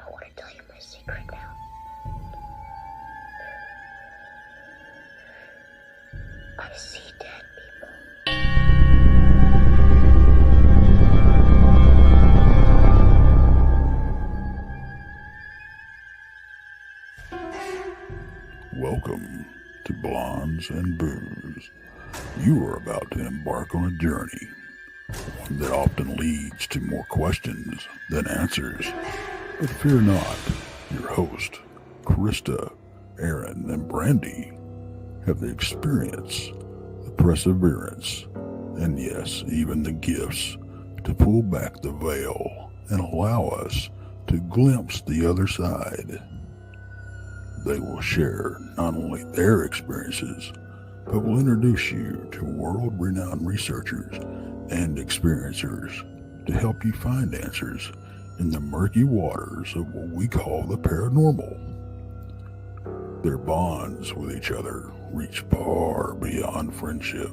I want to tell you my secret now. I see dead people. Welcome to Blondes and Booze. You are about to embark on a journey, one that often leads to more questions than answers. But fear not, your host, Krista, Aaron, and Brandy have the experience, the perseverance, and yes, even the gifts to pull back the veil and allow us to glimpse the other side. They will share not only their experiences, but will introduce you to world-renowned researchers and experiencers to help you find answers in the murky waters of what we call the paranormal. Their bonds with each other reach far beyond friendship,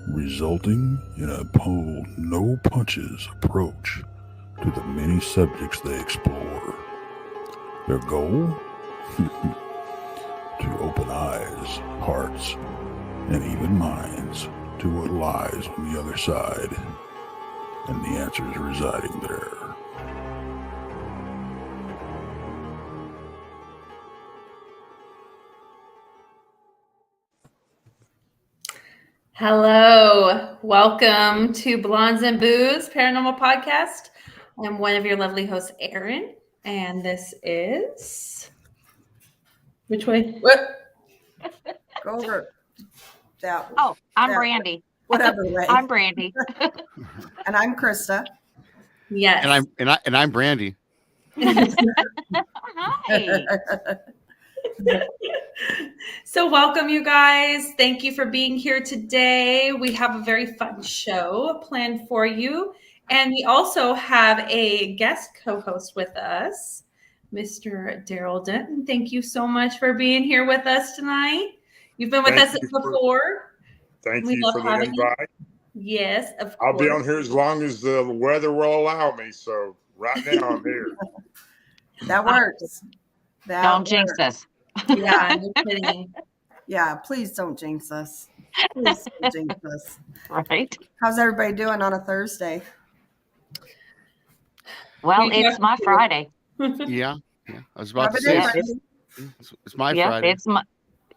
resulting in a pull-no-punches approach to the many subjects they explore. Their goal? To open eyes, hearts, and even minds to what lies on the other side, and the answers residing there. Hello, welcome to Blondes and Booze Paranormal Podcast. I'm one of your lovely hosts, Aaron, and this is which way? What? Go over that. Oh, I'm that Brandy. Whatever way. I'm Brandy. And I'm Krista. Yes. And I'm Brandy. Hi. So welcome, you guys. Thank you for being here today. We have a very fun show planned for you. And we also have a guest co-host with us, Mr. Darrell Denton. Thank you so much for being here with us tonight. You've been with us before. Thank you for the invite. Yes, of course. I'll be on here as long as the weather will allow me. So right now I'm here. That works. Don't jinx us. Yeah, I'm kidding. Yeah, please don't jinx us. Please don't jinx us. Right. How's everybody doing on a Thursday? Well, it's my Friday. Yeah. I was about to Rub say it in, it's my Yeah, Friday. it's my.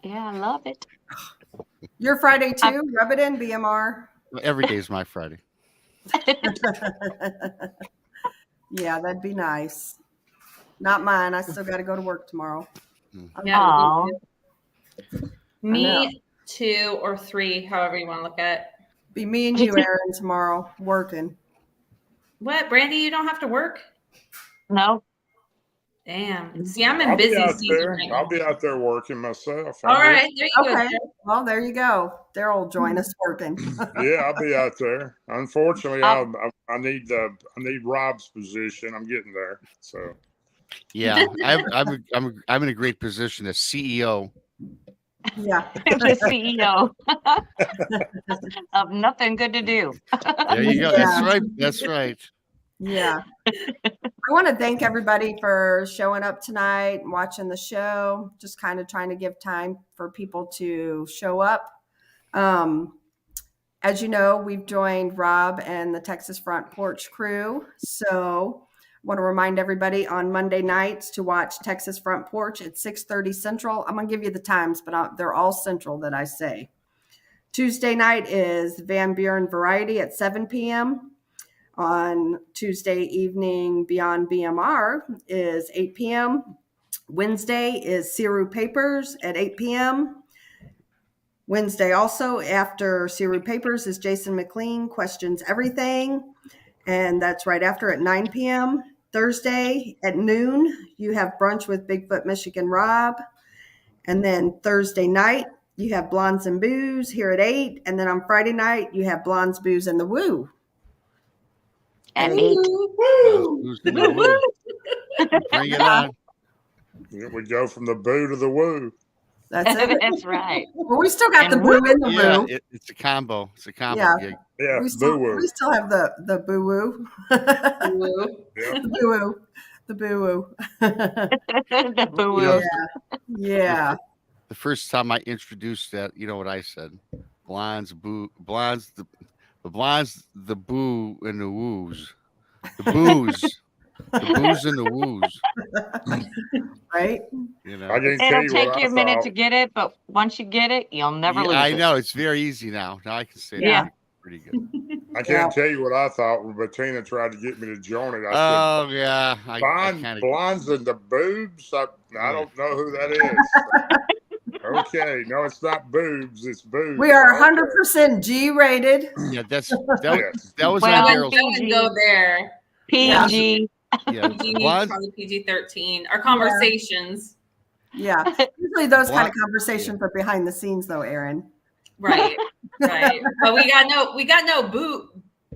Yeah, I love it. Your Friday too? Rub it in, BMR. Every day is my Friday. Yeah, that'd be nice. Not mine. I still got to go to work tomorrow. Yeah, Oh, me 2 or 3, however you want to look at. Be me and you, Aaron, tomorrow working. What, Brandy? You don't have to work? no. Damn. See, I'm in I'll busy be out season there. right now. I'll be out there working myself. All right, there you go. Okay. Well, there you go. Darrell will join us working. Yeah, I'll be out there. Unfortunately, I need Rob's position. I'm getting there. So Yeah, I'm in a great position as CEO. Yeah. The CEO of nothing good to do. There you go. Yeah. That's right. Yeah. I want to thank everybody for showing up tonight and watching the show. Just kind of trying to give time for people to show up. As you know, we've joined Rob and the Texas Front Porch crew. So I want to remind everybody on Monday nights to watch Texas Front Porch at 6:30 Central. I'm going to give you the times, but they're all Central that I say. Tuesday night is Van Buren Variety at 7 p.m. On Tuesday evening, Beyond BMR is 8 p.m. Wednesday is Ciru Papers at 8 p.m. Wednesday also after Ciru Papers is Jason McLean Questions Everything. And that's right after at 9 p.m. Thursday at noon, you have Brunch with Bigfoot Michigan Rob. And then Thursday night, you have Blondes and Booze here at 8. And then on Friday night, you have Blondes, Booze, and the Woo. At 8. Bring it on. we go from the boo to the woo. That's it. That's right. Well, we still got the And boo in the Yeah, woo. it's a combo. It's a combo Yeah. gig. Yeah, We boo still woo. have the boo woo. Woo. Yeah. The boo woo. The boo. The boo. You know, Yeah. the first time I introduced that, you know what I said? Blondes, the blondes, the boo, and the woos. The booze. The booze and the woos. Right? You I know? can't tell It'll you take what you I a minute thought. to get it, but once you get it, you'll never Yeah, lose I it. know. It's very easy now. Now I can say Yeah. that. Pretty good. I can't tell you what I thought when Bettina tried to get me to join it. I Oh, yeah. said, I "Blind, kind of. blondes and the boobs? I Yeah. don't know who that is." Okay, no, it's not boobs. It's boobs. We are Okay. 100% G rated. Yeah, Yes. that was Well, on I Darrell's. wouldn't go there. PG. Yeah, PG, blonde. probably PG-13. Our conversations, Yeah. Usually those kind of Blonde- conversations are behind the scenes though, Aaron. right? Right. But we got no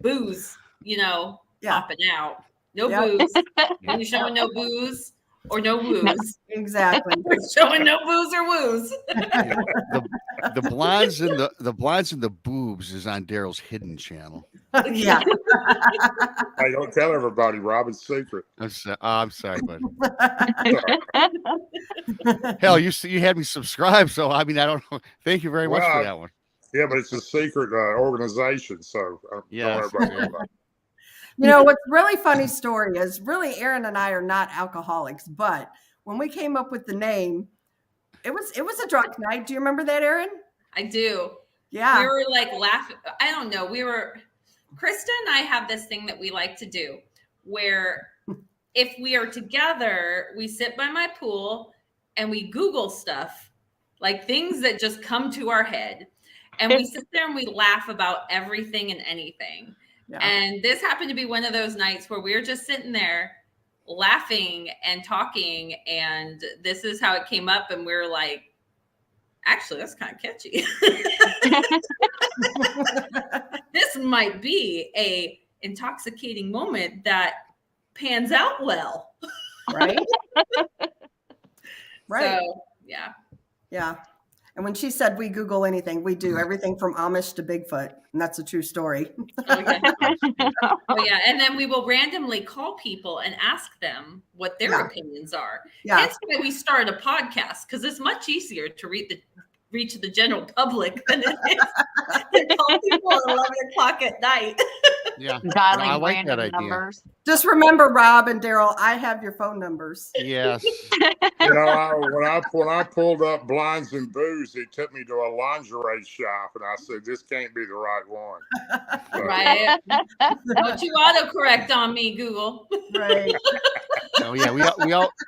booze, Yeah. popping out. No Yep. booze. You showing no booze or no woos? Exactly. We're showing no booze or woos. Yeah. The blondes and the boobs is on Darrell's hidden channel. Yeah. Hey, don't tell everybody, Rob. It's secret. I'm sorry, buddy. Hell, you had me subscribe, so I mean I don't know. Thank you very much for Well, that one. Yeah, but it's a secret organization, so don't Yes, everybody know yeah. about it. You know, what's really funny story is really Aaron and I are not alcoholics, but when we came up with the name, it was a drunk night. Do you remember that, Aaron? I do. Yeah. We were like laughing. I don't know. Krista and I have this thing that we like to do where if we are together, we sit by my pool and we Google stuff, like things that just come to our head. And we sit there and we laugh about everything and anything. Yeah. And this happened to be one of those nights where we were just sitting there laughing and talking. And this is how it came up. And we were like, actually, that's kind of catchy. This might be a intoxicating moment that pans out well. Right. Right. So, yeah. Yeah. And when she said we Google anything, we do everything from Amish to Bigfoot. And that's a true story. Oh, yeah. Oh, yeah. And then we will randomly call people and ask them what their opinions are. Yeah. That's why we started a podcast, because it's much easier to reach the general public than it is to call people at 11 o'clock at night. Yeah, Dialing I like that random idea. numbers. Just remember, Rob and Darrell, I have your phone numbers. Yes. When I pulled up blinds and booze, it took me to a lingerie shop, and I said, "This can't be the right one." Right? Don't you autocorrect on me, Google. Right. Oh yeah,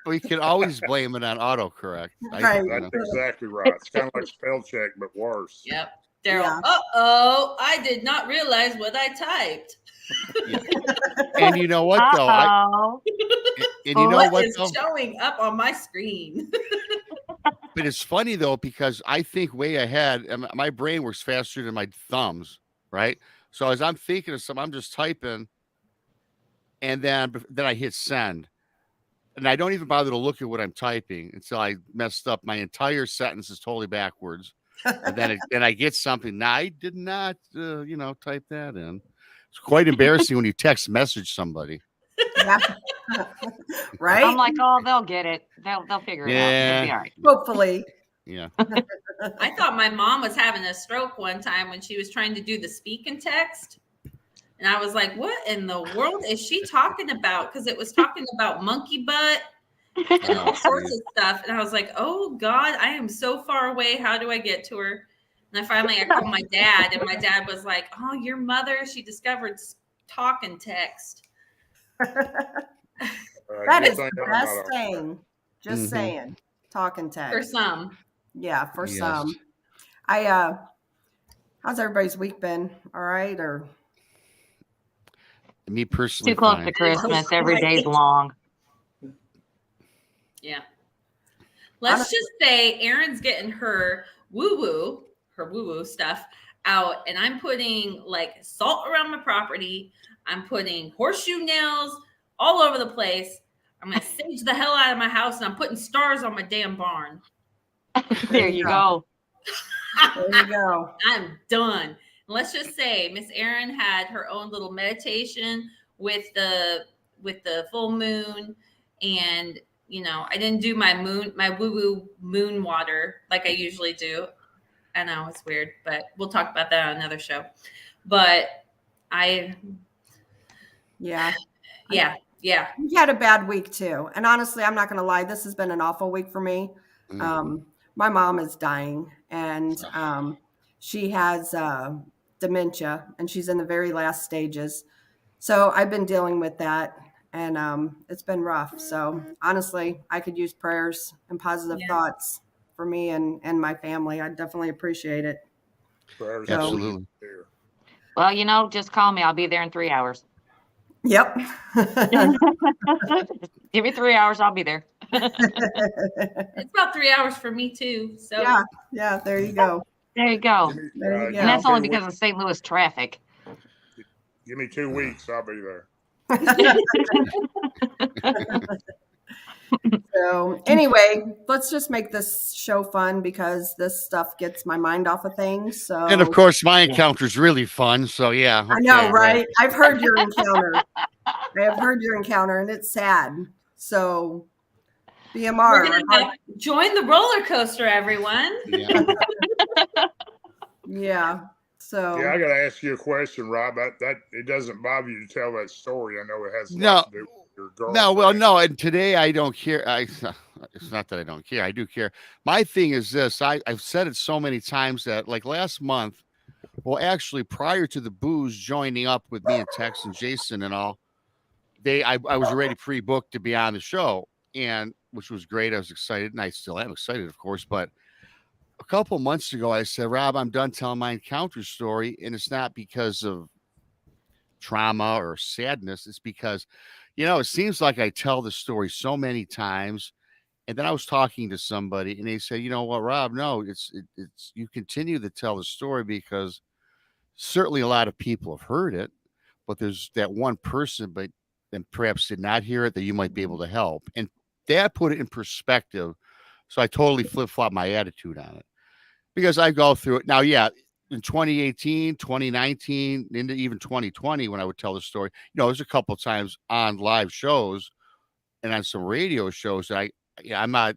we can always blame it on autocorrect. Right. That's exactly right. It's kind of like spell check, but worse. Yep. Daryl, Yeah. I did not realize what I typed. Yeah. And you know what though? Uh-oh. And you know what is though? showing up on my screen? But it's funny though, because I think way ahead, and my brain works faster than my thumbs, right? So as I'm thinking of something, I'm just typing, and then I hit send. And I don't even bother to look at what I'm typing until I messed up. My entire sentence is totally backwards. And then I get something. Now, I did not, type that in. It's quite embarrassing when you text message somebody. Yeah. Right. I'm like, oh, they'll get it. They'll figure it out. It'll be all right. Hopefully. Yeah. I thought my mom was having a stroke one time when she was trying to do the speak and text. And I was like, what in the world is she talking about? Because it was talking about monkey butt and all sorts of stuff. And I was like, oh, God, I am so far away. How do I get to her? And I called my dad, and my dad was like, oh, your mother, she discovered talk and text. That is the best thing. Just Mhm. saying. Talk and text. For some. Yeah, for Yes. some. How's everybody's week been? All right, or Me personally, Too close fine. to Christmas. Every day's long. Yeah. Let's just say Erin's getting her woo-woo stuff out, and I'm putting like salt around my property. I'm putting horseshoe nails all over the place. I'm going to sage the hell out of my house, and I'm putting stars on my damn barn. There you go. there you go. I'm done. Let's just say Miss Erin had her own little meditation with the full moon and I didn't do my woo-woo moon water like I usually do. I know it's weird, but we'll talk about that on another show. But Yeah. yeah. We had a bad week too. And honestly, I'm not going to lie. This has been an awful week for me. My mom is dying, and she has dementia, and she's in the very last stages. So I've been dealing with that, and it's been rough. So honestly, I could use prayers and positive thoughts for me and my family. I definitely appreciate it. Prayers So- Absolutely. here. Well, just call me. I'll be there in 3 hours. Yep. Give me 3 hours. I'll be there. It's about 3 hours for me too. So yeah, there you go. There you go. Give me, There you give go. And me that's 2 only weeks. because of St. Louis traffic. Give me 2 weeks. I'll be there. So anyway, let's just make this show fun because this stuff gets my mind off of things. So And of course, my encounter's really fun. So yeah, I know, okay, right? I've heard your encounter. I have heard your encounter, and it's sad. So BMR. we're gonna join the roller coaster, everyone. Yeah. Yeah. So Yeah, I got to ask you a question, Rob. That it doesn't bother you to tell that story. I know it has a No. lot to do with your girl. No, well, no, and today I don't care. It's not that I don't care. I do care. My thing is this. I've said it so many times that like last month, well, actually prior to the booze joining up with me and Tex and Jason and all, I was already pre-booked to be on the show, and which was great. I was excited, and I still am excited, of course. But a couple months ago, I said, Rob, I'm done telling my encounter story, and it's not because of trauma or sadness. It's because, it seems like I tell the story so many times. And then I was talking to somebody, and they said, you know what, Rob? No, it's you continue to tell the story because certainly a lot of people have heard it, but there's that one person, but and perhaps did not hear it that you might be able to help. And that put it in perspective. So I totally flip-flop my attitude on it because I go through it now. Yeah. In 2018, 2019, into even 2020, when I would tell the story, there's a couple of times on live shows and on some radio shows that I'm not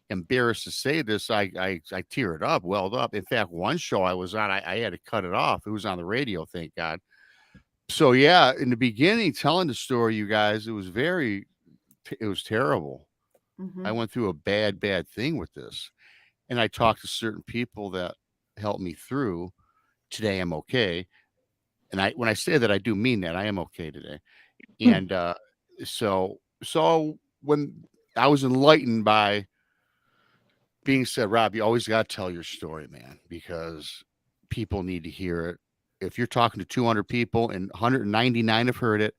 embarrassed to say this. I teared up, welled up. In fact, one show I was on, I had to cut it off. It was on the radio, thank God. So yeah, in the beginning, telling the story, you guys, it was terrible. I went through a bad thing with this, and I talked to certain people that helped me through. Today I'm okay, and when I say that, I do mean that. I am okay today. And so when I was enlightened by being said, Rob, you always got to tell your story, man, because people need to hear it. If you're talking to 200 people and 199 have heard it,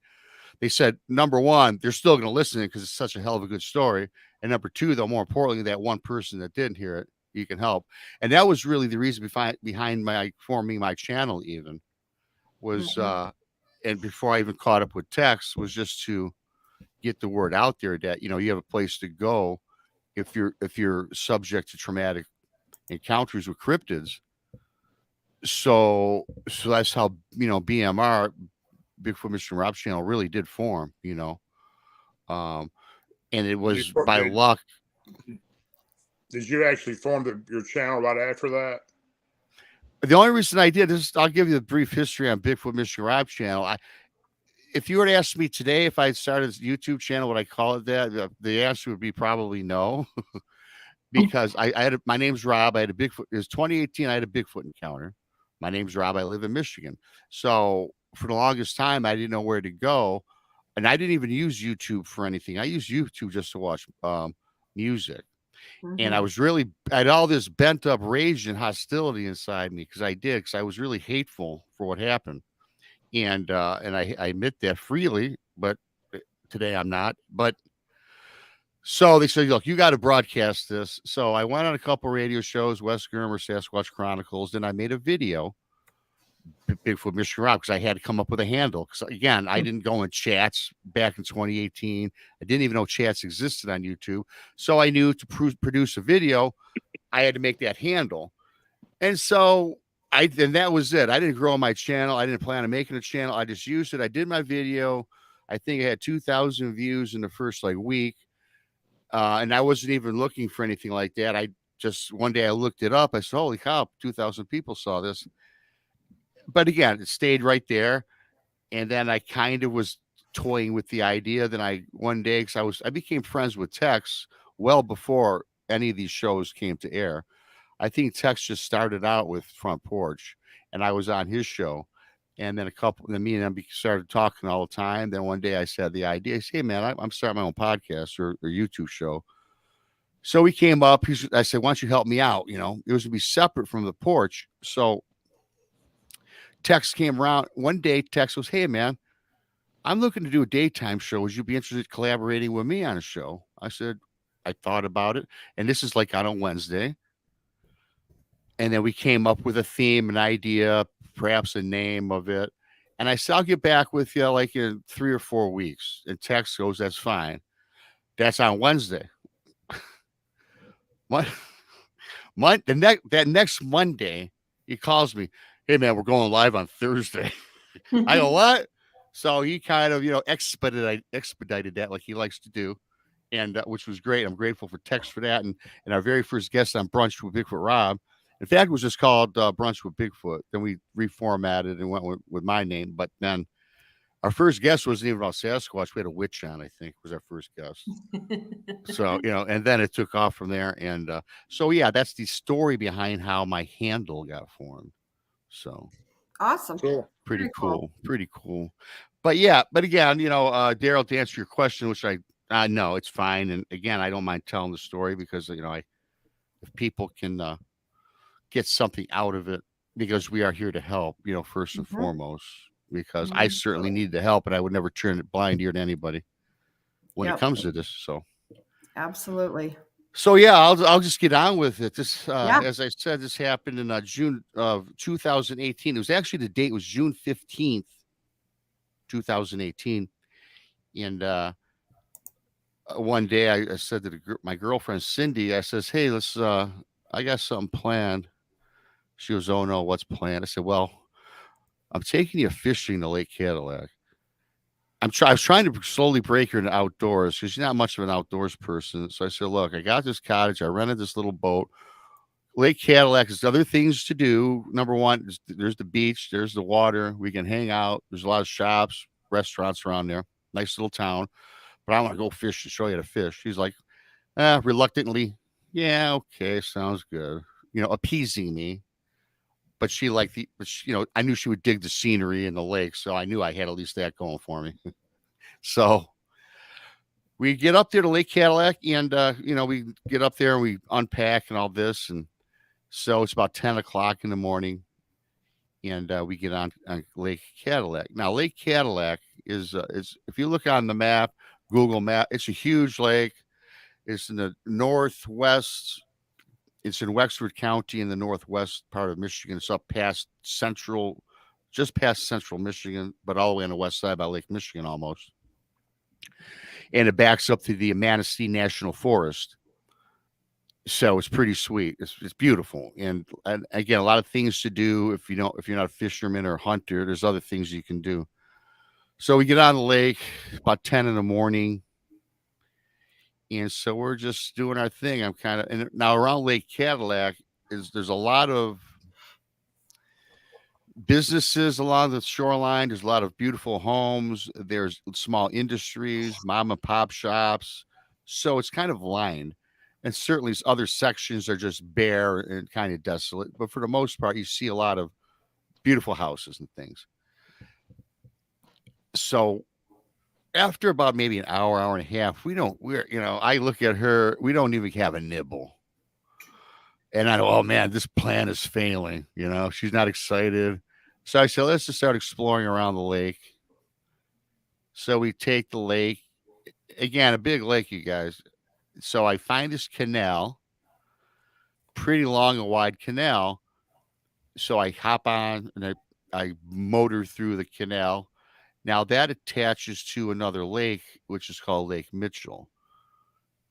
they said, number one, they're still going to listen because it's such a hell of a good story. And number two, though, more importantly, that one person that didn't hear it, you can help. And that was really the reason behind my forming my channel even was, and before I even caught up with Tex, was just to get the word out there that, you have a place to go if you're subject to traumatic encounters with cryptids. So that's how, BMR, Bigfoot Michigan Rob channel, really did form, and it was by luck. Did you actually form your channel right after that? The only reason I did is I'll give you a brief history on Bigfoot Michigan Rob channel. If you were to ask me today if I had started a YouTube channel, would I call it that? The answer would be probably no, because my name's Rob. I had a Bigfoot. It was 2018. I had a Bigfoot encounter. My name's Rob. I live in Michigan. So for the longest time, I didn't know where to go, and I didn't even use YouTube for anything. I used YouTube just to watch music. And I had all this bent up rage and hostility inside me because I was really hateful for what happened. And I admit that freely, but today I'm not. But so they said, look, you got to broadcast this. So I went on a couple radio shows, West Germer, Sasquatch Chronicles. Then I made a video, Bigfoot Michigan Rob, because I had to come up with a handle. Because again, I didn't go in chats back in 2018. I didn't even know chats existed on YouTube. So I knew to produce a video, I had to make that handle. And so and that was it. I didn't grow my channel. I didn't plan on making a channel. I just used it. I did my video. I think I had 2,000 views in the first like week. And I wasn't even looking for anything like that. I just one day I looked it up. I said, holy cow, 2,000 people saw this. But again, it stayed right there. And then I kind of was toying with the idea. Then one day, because I became friends with Tex well before any of these shows came to air. I think Tex just started out with Front Porch, and I was on his show. And then then me and him started talking all the time. Then one day I said the idea, I said, hey man, I'm starting my own podcast or YouTube show. So he came up. I said, why don't you help me out? You know, it was to be separate from the porch. So Tex came around one day. Tex goes, hey man, I'm looking to do a daytime show. Would you be interested in collaborating with me on a show? I said, I thought about it. And this is like on a Wednesday. And then we came up with a theme, an idea, perhaps a name of it. And I said, I'll get back with you like in 3 or 4 weeks. And Tex goes, that's fine. That's on Wednesday. That next Monday, he calls me, hey man, we're going live on Thursday. I go, what? So he kind of, expedited that like he likes to do. And which was great. I'm grateful for Tex for that. And our very first guest on Brunch with Bigfoot Rob, in fact, it was just called Brunch with Bigfoot. Then we reformatted and went with my name. But then our first guest wasn't even about Sasquatch. We had a witch on, I think, was our first guest. So, and then it took off from there. And so, yeah, that's the story behind how my handle got formed. So Awesome. Cool. pretty cool. Pretty cool. But yeah, but again, Darrell, to answer your question, which I know it's fine. And again, I don't mind telling the story because, if people can get something out of it, because we are here to help, first and foremost, because I certainly need the help and I would never turn a blind ear to anybody when it comes to this. So absolutely. So yeah, I'll just get on with it. This, as I said, this happened in June of 2018. It was actually, the date was June 15th, 2018. And one day I said to my girlfriend, Cindy, I says, hey, I got something planned. She goes, oh no, what's planned? I said, well, I'm taking you fishing to Lake Cadillac. I was trying to slowly break her into outdoors because she's not much of an outdoors person. So I said, look, I got this cottage. I rented this little boat. Lake Cadillac, there's other things to do. Number one, there's the beach. There's the water. We can hang out. There's a lot of shops, restaurants around there. Nice little town. But I want to go fish to show you how to fish. She's like, reluctantly, yeah, okay, sounds good. Appeasing me. But she liked I knew she would dig the scenery in the lake. So I knew I had at least that going for me. So we get up there to Lake Cadillac and, we get up there and we unpack and all this. And so it's about 10 o'clock in the morning and we get on Lake Cadillac. Now, Lake Cadillac is if you look on the map, Google map, it's a huge lake. It's in the northwest. It's in Wexford County in the northwest part of Michigan. It's up just past central Michigan, but all the way on the west side by Lake Michigan almost. And it backs up to the Manistee National Forest. So it's pretty sweet. It's beautiful. And again, a lot of things to do if you're not a fisherman or a hunter. There's other things you can do. So we get on the lake about 10 in the morning. And so we're just doing our thing. And now around Lake Cadillac there's a lot of businesses along the shoreline. There's a lot of beautiful homes. There's small industries, mom and pop shops. So it's kind of lined. And certainly other sections are just bare and kind of desolate. But for the most part, you see a lot of beautiful houses and things. So after about maybe an hour and a half, I look at her, we don't even have a nibble. And I know, oh man, this plan is failing. She's not excited. So I said, let's just start exploring around the lake. So we take the lake, again, a big lake, you guys. So I find this canal, pretty long and wide canal. So I hop on and I motor through the canal. Now that attaches to another lake, which is called Lake Mitchell,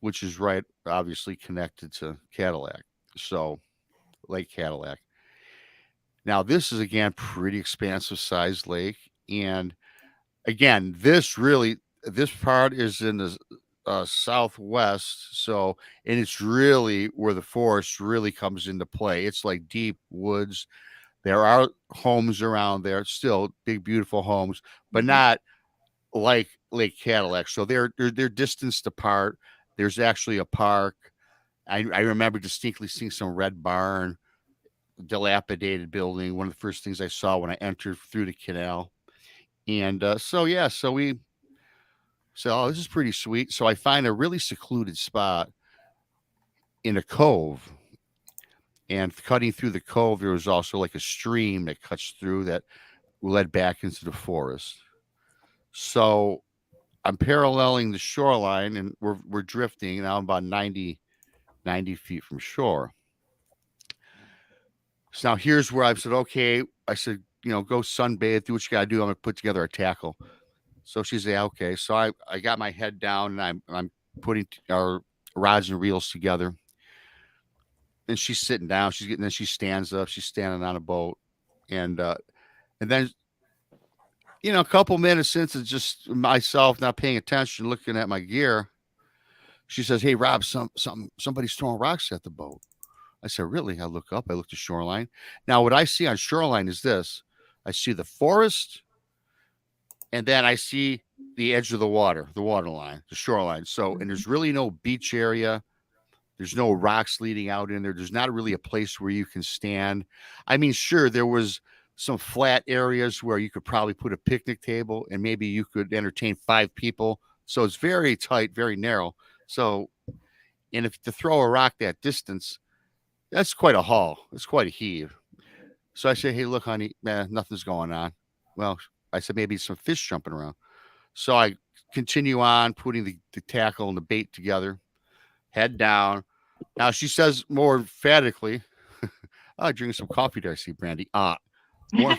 which is right, obviously connected to Cadillac. So Lake Cadillac. Now this is, again, pretty expansive sized lake. And again, this part is in the southwest, so and it's really where the forest really comes into play. It's like deep woods. There are homes around there, still big, beautiful homes, but not like Lake Cadillac. So they're distanced apart. There's actually a park. I remember distinctly seeing some red barn, dilapidated building. One of the first things I saw when I entered through the canal. And so we said, oh, this is pretty sweet. So I find a really secluded spot in a cove. And cutting through the cove, there was also like a stream that cuts through that led back into the forest. So I'm paralleling the shoreline and we're drifting. Now I'm about 90 feet from shore. So now here's where I said, okay, I said, go sunbathe, do what you got to do. I'm going to put together a tackle. So she said, okay. So I got my head down and I'm putting our rods and reels together. And she's sitting down. Then she stands up. She's standing on a boat. And then, a couple minutes since it's just myself not paying attention, looking at my gear, she says, hey, Rob, somebody's throwing rocks at the boat. I said, really? I look up. I look to shoreline. Now, what I see on shoreline is this. I see the forest, and then I see the edge of the water line, the shoreline. So, and there's really no beach area. There's no rocks leading out in there. There's not really a place where you can stand. I mean, sure, there was some flat areas where you could probably put a picnic table and maybe you could entertain 5 people. So it's very tight, very narrow. So, and if to throw a rock that distance, that's quite a haul. It's quite a heave. So I say, hey, look, honey, man, nothing's going on. Well, I said, maybe some fish jumping around. So I continue on putting the tackle and the bait together, head down. Now she says more emphatically, oh, drinking some coffee there, I see, Brandy. More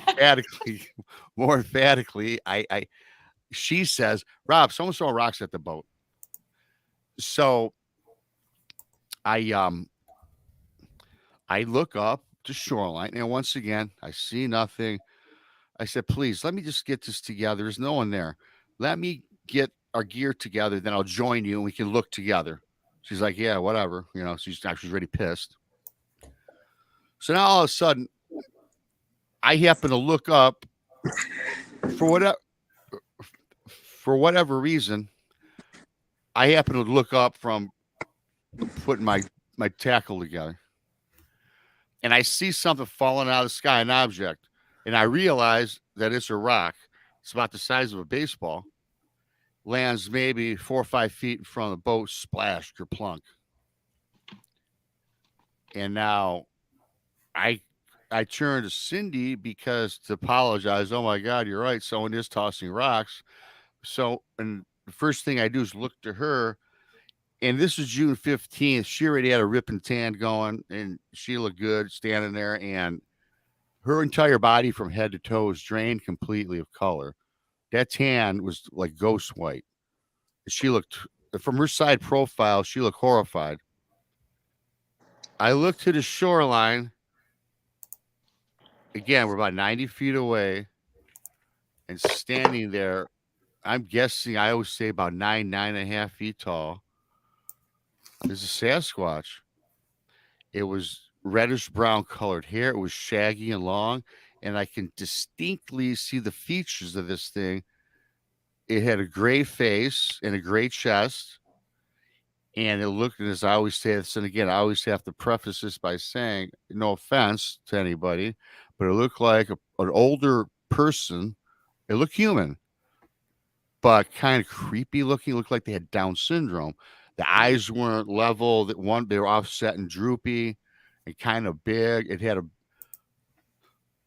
emphatically, she says, Rob, someone's throwing rocks at the boat. So I look up to shoreline, and once again, I see nothing. I said, please, let me just get this together. There's no one there. Let me get our gear together, then I'll join you and we can look together. She's like, yeah, whatever. She's already pissed. So now all of a sudden, I happen to look up for whatever reason. I happen to look up from putting my tackle together. And I see something falling out of the sky, an object. And I realize that it's a rock. It's about the size of a baseball. Lands maybe 4 or 5 feet in front of the boat, splash, kerplunk. And now I turn to Cindy because to apologize. Oh my God, you're right. Someone is tossing rocks. So, and the first thing I do is look to her. And this is June 15th. She already had a rip and tan going, and she looked good standing there. And her entire body from head to toe was drained completely of color. That tan was like ghost white. She looked, from her side profile, she looked horrified. I looked to the shoreline. Again, we're about 90 feet away. And standing there, I'm guessing, I always say about 9.5 feet tall. There's a Sasquatch. It was reddish brown colored hair. It was shaggy and long. And I can distinctly see the features of this thing. It had a gray face and a gray chest. And it looked, and as I always say this, and again, I always have to preface this by saying, no offense to anybody, but it looked like an older person. It looked human, but kind of creepy looking. It looked like they had Down syndrome. The eyes weren't level. They were offset and droopy and kind of big. It had a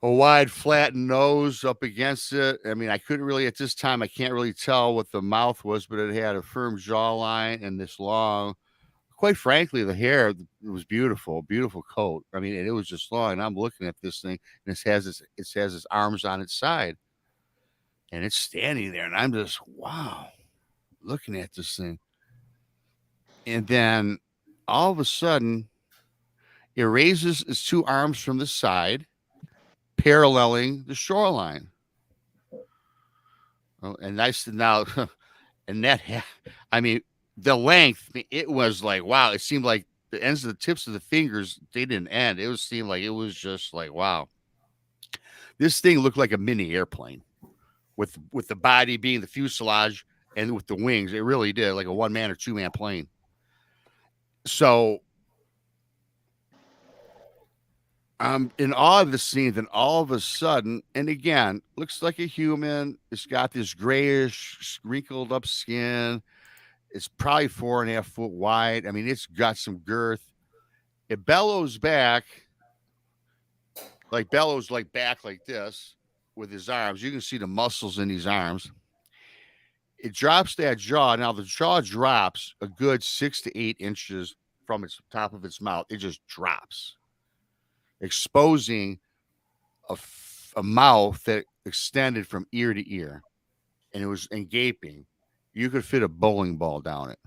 wide, flattened nose up against it. I mean, I couldn't really, at this time, I can't really tell what the mouth was, but it had a firm jawline and this long, quite frankly, the hair was beautiful, beautiful coat. I mean, it was just long. And I'm looking at this thing, and it has its arms on its side. And it's standing there, and I'm just, wow, looking at this thing. And then all of a sudden, it raises its 2 arms from the side, paralleling the shoreline. And nice to now, and that, I mean, the length, it was like, wow. It seemed like the ends of the tips of the fingers, they didn't end. It was seemed like it was just like, wow. This thing looked like a mini airplane with the body being the fuselage and with the wings. It really did, like a 1-man or 2-man plane. So I'm in awe of the scene. Then all of a sudden, and again, looks like a human. It's got this grayish, wrinkled up skin. It's probably 4.5 foot wide. I mean, it's got some girth. It bellows back, back like this with his arms. You can see the muscles in his arms. It drops that jaw. Now the jaw drops a good 6 to 8 inches from its top of its mouth. It just drops, exposing a mouth that extended from ear to ear, and it was gaping. You could fit a bowling ball down it.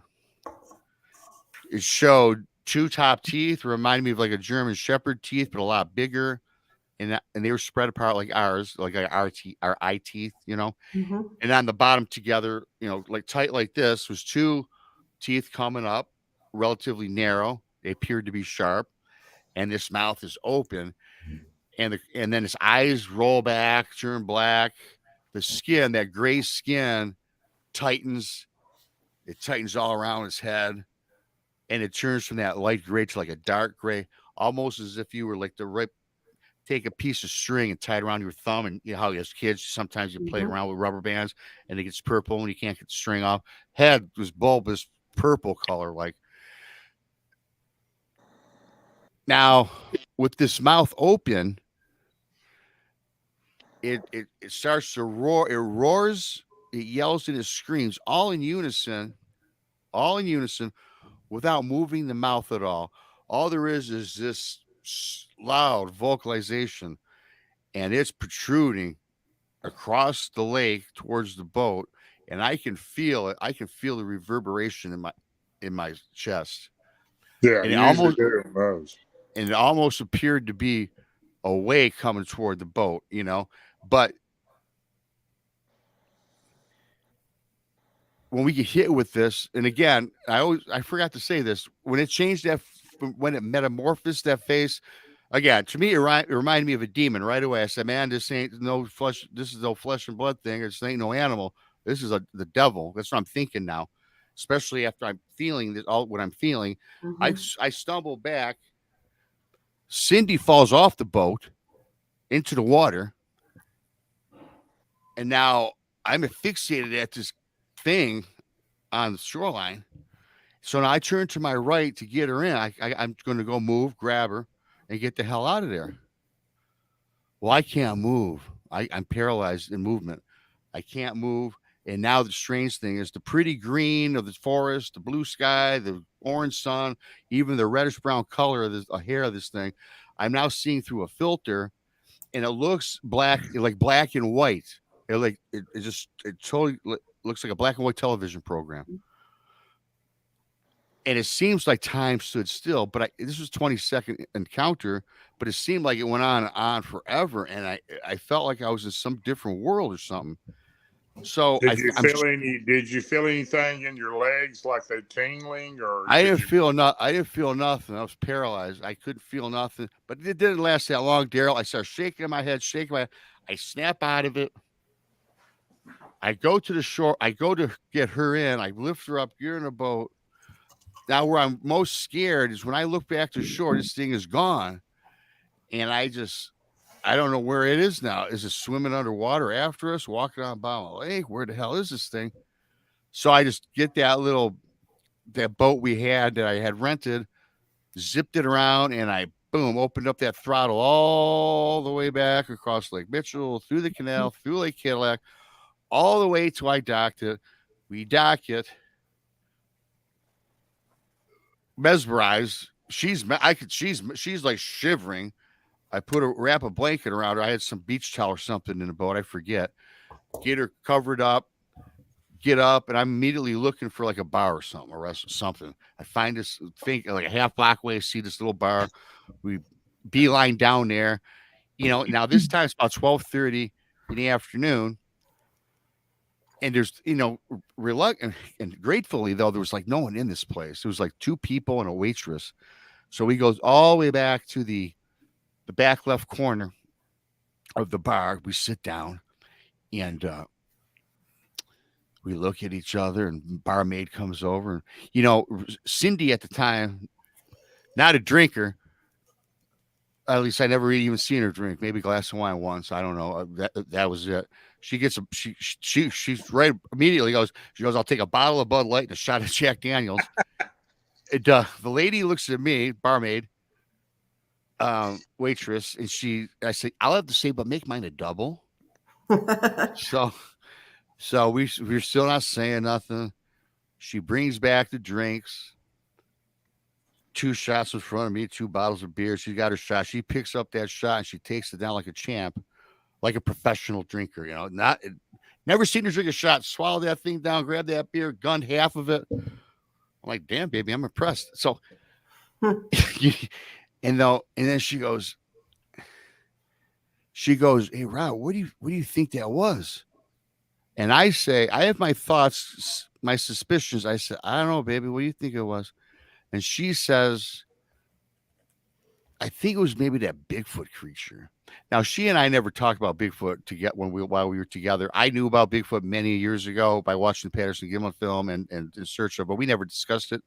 It showed 2 top teeth, reminded me of like a German Shepherd teeth, but a lot bigger, and they were spread apart like ours, like our eye teeth, you know. Mm-hmm. And on the bottom together, you know, like tight like this, was 2 teeth coming up, relatively narrow. They appeared to be sharp, and this mouth is open, and then his eyes roll back, turn black. The skin, that gray skin, tightens. It tightens all around his head, and it turns from that light gray to like a dark gray, almost as if you were like take a piece of string and tie it around your thumb. And you know how as kids sometimes you play around with rubber bands and it gets purple and you can't get the string off. Head was bulbous purple color. Like, now with this mouth open, it starts to roar. It roars, it yells, and it screams all in unison without moving the mouth at all. All there is this loud vocalization, and it's protruding across the lake towards the boat, and I can feel it. I can feel the reverberation in my chest. Yeah, and it almost appeared to be a wave coming toward the boat, you know. But when we get hit with this, and again, I forgot to say this, when it changed when it metamorphosed that face, again, to me, it reminded me of a demon right away. I said, man, this ain't no flesh. This is no flesh and blood thing. This ain't no animal. This is the devil. That's what I'm thinking now, especially after I'm feeling what I'm feeling. Mm-hmm. I stumble back. Cindy falls off the boat into the water. And now I'm asphyxiated at this thing on the shoreline. So now I turn to my right to get her in. I'm going to go move, grab her, and get the hell out of there. Well, I can't move. I'm paralyzed in movement. I can't move. And now the strange thing is the pretty green of the forest, the blue sky, the orange sun, even the reddish brown color of the hair of this thing, I'm now seeing through a filter, and it looks black, like black and white. It totally looks like a black and white television program. And it seems like time stood still, but this was 20-second encounter, but it seemed like it went on forever. And I felt like I was in some different world or something. So did you feel anything in your legs, like they tingling, or I didn't feel nothing. I was paralyzed. I couldn't feel nothing, but it didn't last that long, Darrell. I started shaking my head. I snap out of it. I go to the shore. I go to get her in. I lift her up. You're in a boat. Now, where I'm most scared is when I look back to shore, this thing is gone. And I don't know where it is now. Is it swimming underwater after us, walking on bottom of the lake? Where the hell is this thing? So I just get that boat we had that I had rented, zipped it around, and I, boom, opened up that throttle all the way back across Lake Mitchell, through the canal, through Lake Cadillac, all the way till I docked it. We dock it. Mesmerized. She's like shivering. I wrap a blanket around her. I had some beach towel or something in the boat. I forget. Get her covered up, get up, and I'm immediately looking for like a bar or something, or something. I find this thing like a half block away. I see this little bar. We beeline down there. You know, now this time it's about 12:30 in the afternoon. And there's, you know, reluctant and gratefully though, there was like no one in this place. It was like 2 people and a waitress. So he goes all the way back to the back left corner of the bar. We sit down and we look at each other, and barmaid comes over. And, you know, Cindy at the time, not a drinker. At least I never even seen her drink. Maybe a glass of wine once. I don't know. That was it. She gets she's right immediately she goes, I'll take a bottle of Bud Light and a shot of Jack Daniels. The lady looks at me, barmaid, waitress, and I say, I'll have the same, but make mine a double. So we're still not saying nothing. She brings back the drinks. 2 shots in front of me, 2 bottles of beer. She got her shot. She picks up that shot and she takes it down like a champ, like a professional drinker. You know, never seen her drink a shot. Swallow that thing down, grab that beer, gunned half of it. I'm like, damn, baby, I'm impressed. So, and then she goes, hey, Rob, what do you think that was? And I say, I have my thoughts, my suspicions. I said, I don't know, baby. What do you think it was? And she says, I think it was maybe that Bigfoot creature. Now, she and I never talked about Bigfoot while we were together. I knew about Bigfoot many years ago by watching the Patterson Gimlin film and search of, but we never discussed it.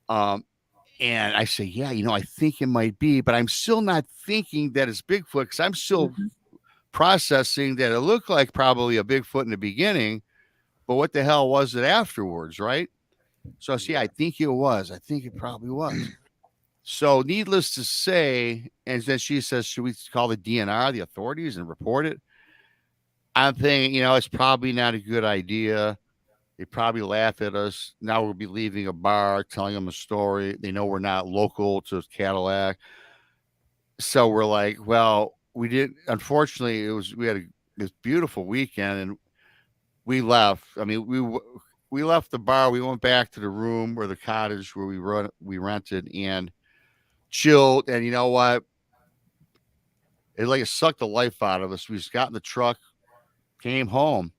And I say, yeah, you know, I think it might be, but I'm still not thinking that it's Bigfoot because I'm still processing that it looked like probably a Bigfoot in the beginning, but what the hell was it afterwards, right? So I say, yeah, I think it was. I think it probably was. So needless to say, and then she says, should we call the DNR, the authorities, and report it? I'm thinking, you know, it's probably not a good idea. They probably laugh at us. Now we'll be leaving a bar, telling them a story. They know we're not local to Cadillac. So we're like, well, we didn't. Unfortunately, we had this beautiful weekend, and we left. I mean, we left the bar. We went back to the room or the cottage where we rented and chilled. And you know what? It sucked the life out of us. We just got in the truck, came home.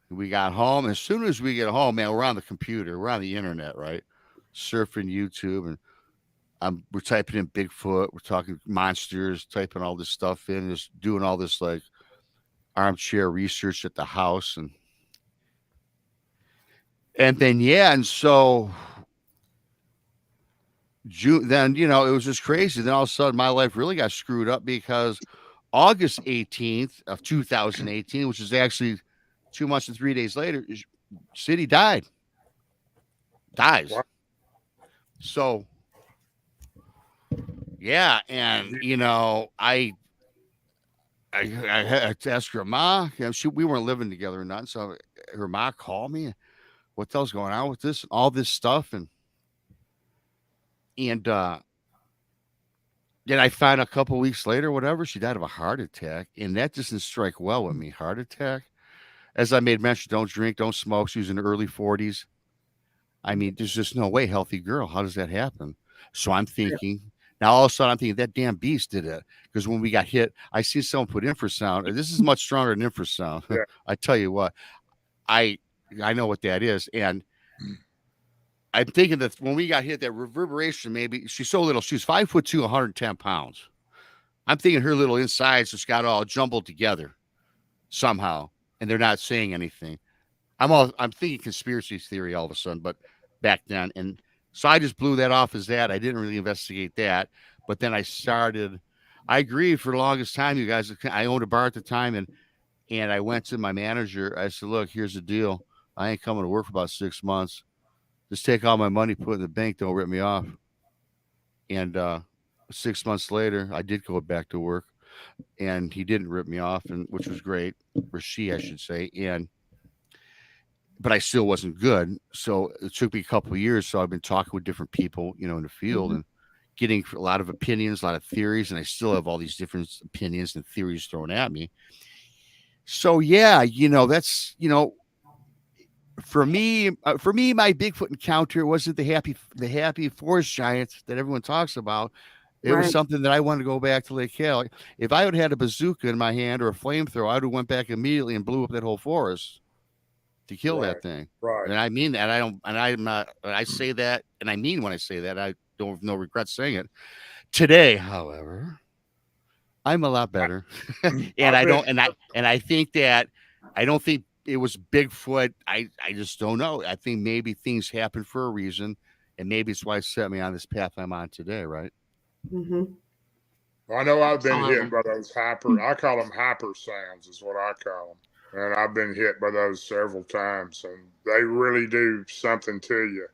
We got home. As soon as we get home, man, we're on the computer. We're on the internet, right? Surfing YouTube, and we're typing in Bigfoot. We're talking monsters, typing all this stuff in, just doing all this like armchair research at the house. And then, yeah. And so then, you know, it was just crazy. Then all of a sudden my life really got screwed up because August 18th of 2018, which is actually 2 months and 3 days later, City dies. What? So, yeah. And, you know, I had to ask her ma. You know, we weren't living together or nothing. So her ma called me. What the hell's going on with this? All this stuff. And then I found a couple weeks later, whatever, she died of a heart attack. And that doesn't strike well with me. Heart attack. As I made mention, don't drink, don't smoke. She was in the early 40s. I mean, there's just no way, healthy girl. How does that happen? So I'm thinking, now all of a sudden I'm thinking that damn beast did it. Because when we got hit, I see someone put infrasound. This is much stronger than infrasound. Yeah. I tell you what, I know what that is. And I'm thinking that when we got hit, that reverberation, maybe she's so little. She's 5'2", 110 pounds. I'm thinking her little insides just got all jumbled together somehow. And they're not saying anything. I'm thinking conspiracy theory all of a sudden, but back then. And so I just blew that off as that. I didn't really investigate that. But then I agreed for the longest time, you guys. I owned a bar at the time, and I went to my manager. I said, look, here's the deal. I ain't coming to work for about 6 months. Just take all my money, put it in the bank. Don't rip me off. And 6 months later, I did go back to work. And he didn't rip me off, which was great, or she, I should say. But I still wasn't good. So it took me a couple of years. So I've been talking with different people, you know, in the field and getting a lot of opinions, a lot of theories. And I still have all these different opinions and theories thrown at me. So, yeah, you know, that's, you know, for me, my Bigfoot encounter wasn't the happy forest giant that everyone talks about. It was Right. something that I wanted to go back to Lake Cal. If I would have had a bazooka in my hand or a flamethrower, I would have went back immediately and blew up that whole forest to kill Right. that thing. Right. And I mean that. I don't, and I'm not, I say that, and I mean when I say that, I don't have no regret saying it. Today, however, I'm a lot better. and I've I been- don't, and I think that I don't think it was Bigfoot. I just don't know. I think maybe things happen for a reason, and maybe it's why it set me on this path I'm on today, right? Hmm. I know I've been Absolutely. hit by those I call them hyper sounds, is what I call them. And I've been hit by those several times, and they really do something to you.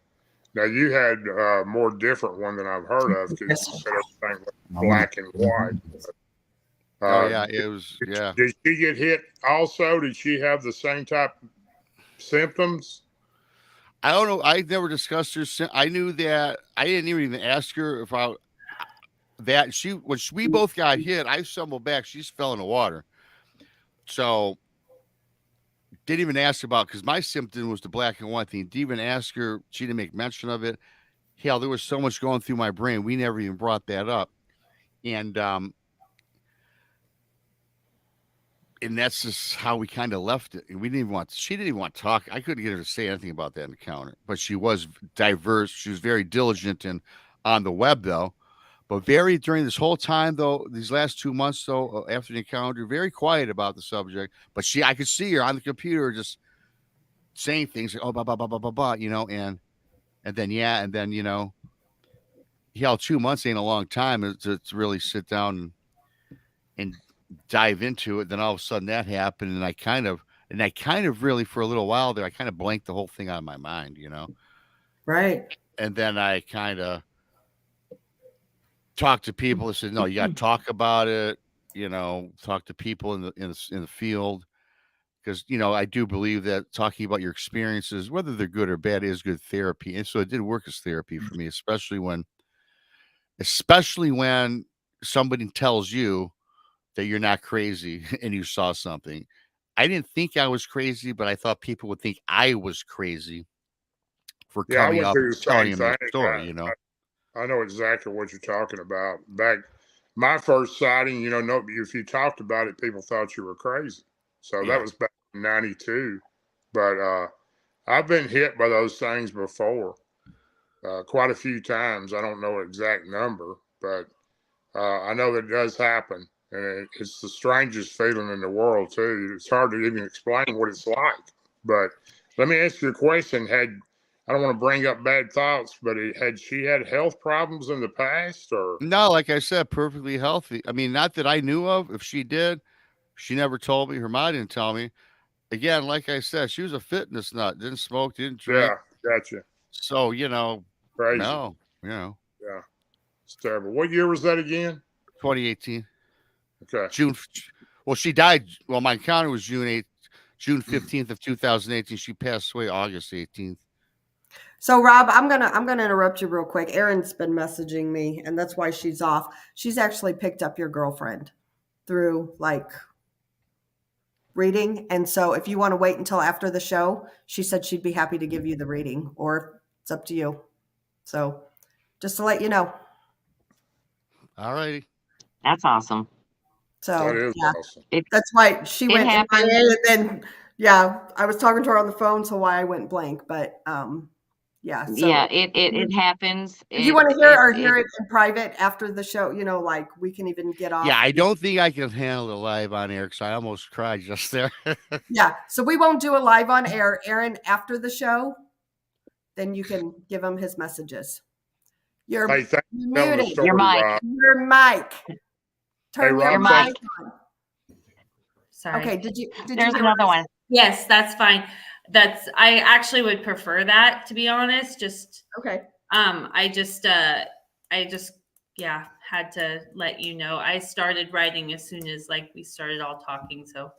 Now, you had a more different one than I've heard of because you said everything was black and white. Oh yeah, it was. Yeah, Did she get hit also? Did she have the same type of symptoms? I don't know. I never discussed her. I knew that I didn't even ask her if I that she when we both got hit. I stumbled back. She just fell in the water. So didn't even ask about because my symptom was the black and white thing. Didn't even ask her. She didn't make mention of it. Hell, there was so much going through my brain. We never even brought that up. And that's just how we kind of left it. And we didn't even want. She didn't even want to talk. I couldn't get her to say anything about that encounter. But she was diverse. She was very diligent and on the web though. But very during this whole time though, these last 2 months though, after the encounter, very quiet about the subject. But I could see her on the computer just saying things like, "Oh, blah blah blah blah blah blah," and then hell, 2 months ain't a long time to really sit down and dive into it. Then all of a sudden that happened, and I kind of really for a little while there, I kind of blanked the whole thing out of my mind, Right. And then I kind of talked to people that said, "No, you got to talk about it." Talk to people in the field because I do believe that talking about your experiences, whether they're good or bad, is good therapy, and so it did work as therapy for me, especially when somebody tells you that you're not crazy and you saw something. I didn't think I was crazy, but I thought people would think I was crazy for Yeah, I coming went up through and the telling same him that thing. story, I know exactly what you're talking about. Back my first sighting, no, if you talked about it, people thought you were crazy. So Yeah. that was back in '92. But I've been hit by those things before, quite a few times. I don't know an exact number, but I know that it does happen, and it's the strangest feeling in the world too. It's hard to even explain what it's like. But let me ask you a question: I don't want to bring up bad thoughts, but had she had health problems in the past, or? No, like I said, perfectly healthy. I mean, not that I knew of. If she did, she never told me. Her mom didn't tell me. Again, like I said, she was a fitness nut. Didn't smoke, didn't drink. Yeah, gotcha. So, Crazy. no, Yeah, it's terrible. What year was that again? 2018. Okay. June. Well, she died. Well, my encounter was June 15th of 2018. She passed away August 18th. So Rob, I'm gonna interrupt you real quick. Erin's been messaging me, and that's why she's off. She's actually picked up your girlfriend through reading. And so if you want to wait until after the show, she said she'd be happy to give you the reading, or it's up to you. So just to let you know. All righty. That's awesome. So That is yeah, awesome. that's why she went happens. MIA, and then I was talking to her on the phone, so why I went blank. But yeah. So Yeah, it happens. if you want to hear it in private after the show, we can even get off. Yeah, I don't think I can handle it live on air because I almost cried just there. Yeah, so we won't do a live on air. Aaron, after the show, then you can give him his messages. You're Hey, thanks for telling the muted. story, Your mic. Rob. Your mic. Turn Rob, your thank- mic on. Sorry. Okay, did you There's hear another one. Yes, that's fine. I actually would prefer that, to be honest. Just Okay. I just had to let you know. I started writing as soon as we started all talking. So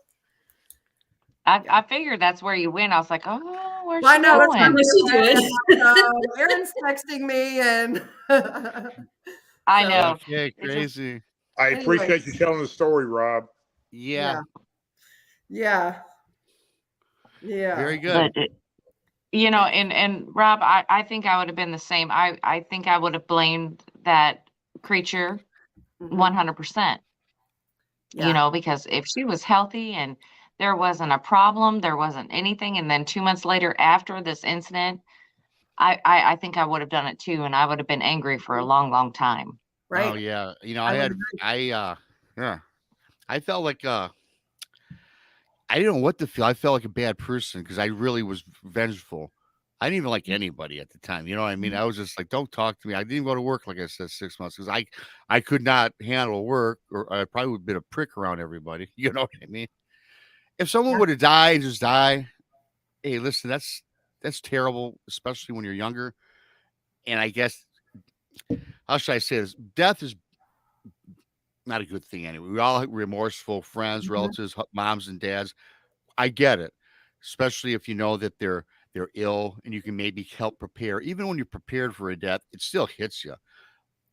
I figured that's where you went. I was like, oh, where's Well, I she know that's going? Where's she doing? Aaron's texting me, and I know. Okay, It's just- crazy. I Anyway. appreciate you telling the story, Rob. Yeah, yeah. very good. But and Rob, I think I would have been the same. I think I would have blamed that creature Mhm. 100%. Yeah. You know, because if she was healthy and there wasn't a problem, there wasn't anything, and then 2 months later after this incident, I think I would have done it too, and I would have been angry for a long, long time. Right. Oh yeah. You know, I I would had agree. yeah. I felt like I didn't know what to feel. I felt like a bad person because I really was vengeful. I didn't even like anybody at the time. You know what I mean? I was just like, don't talk to me. I didn't even go to work, like I said, 6 months because I could not handle work, or I probably would have been a prick around everybody. You know what I mean? If someone Yeah. would have died, just die. Hey, listen, that's terrible, especially when you're younger. And I guess how should I say this? Death is not a good thing anyway. We all remorseful friends, Mhm. relatives, moms and dads. I get it, especially if you know that they're ill and you can maybe help prepare. Even when you're prepared for a death, it still hits you.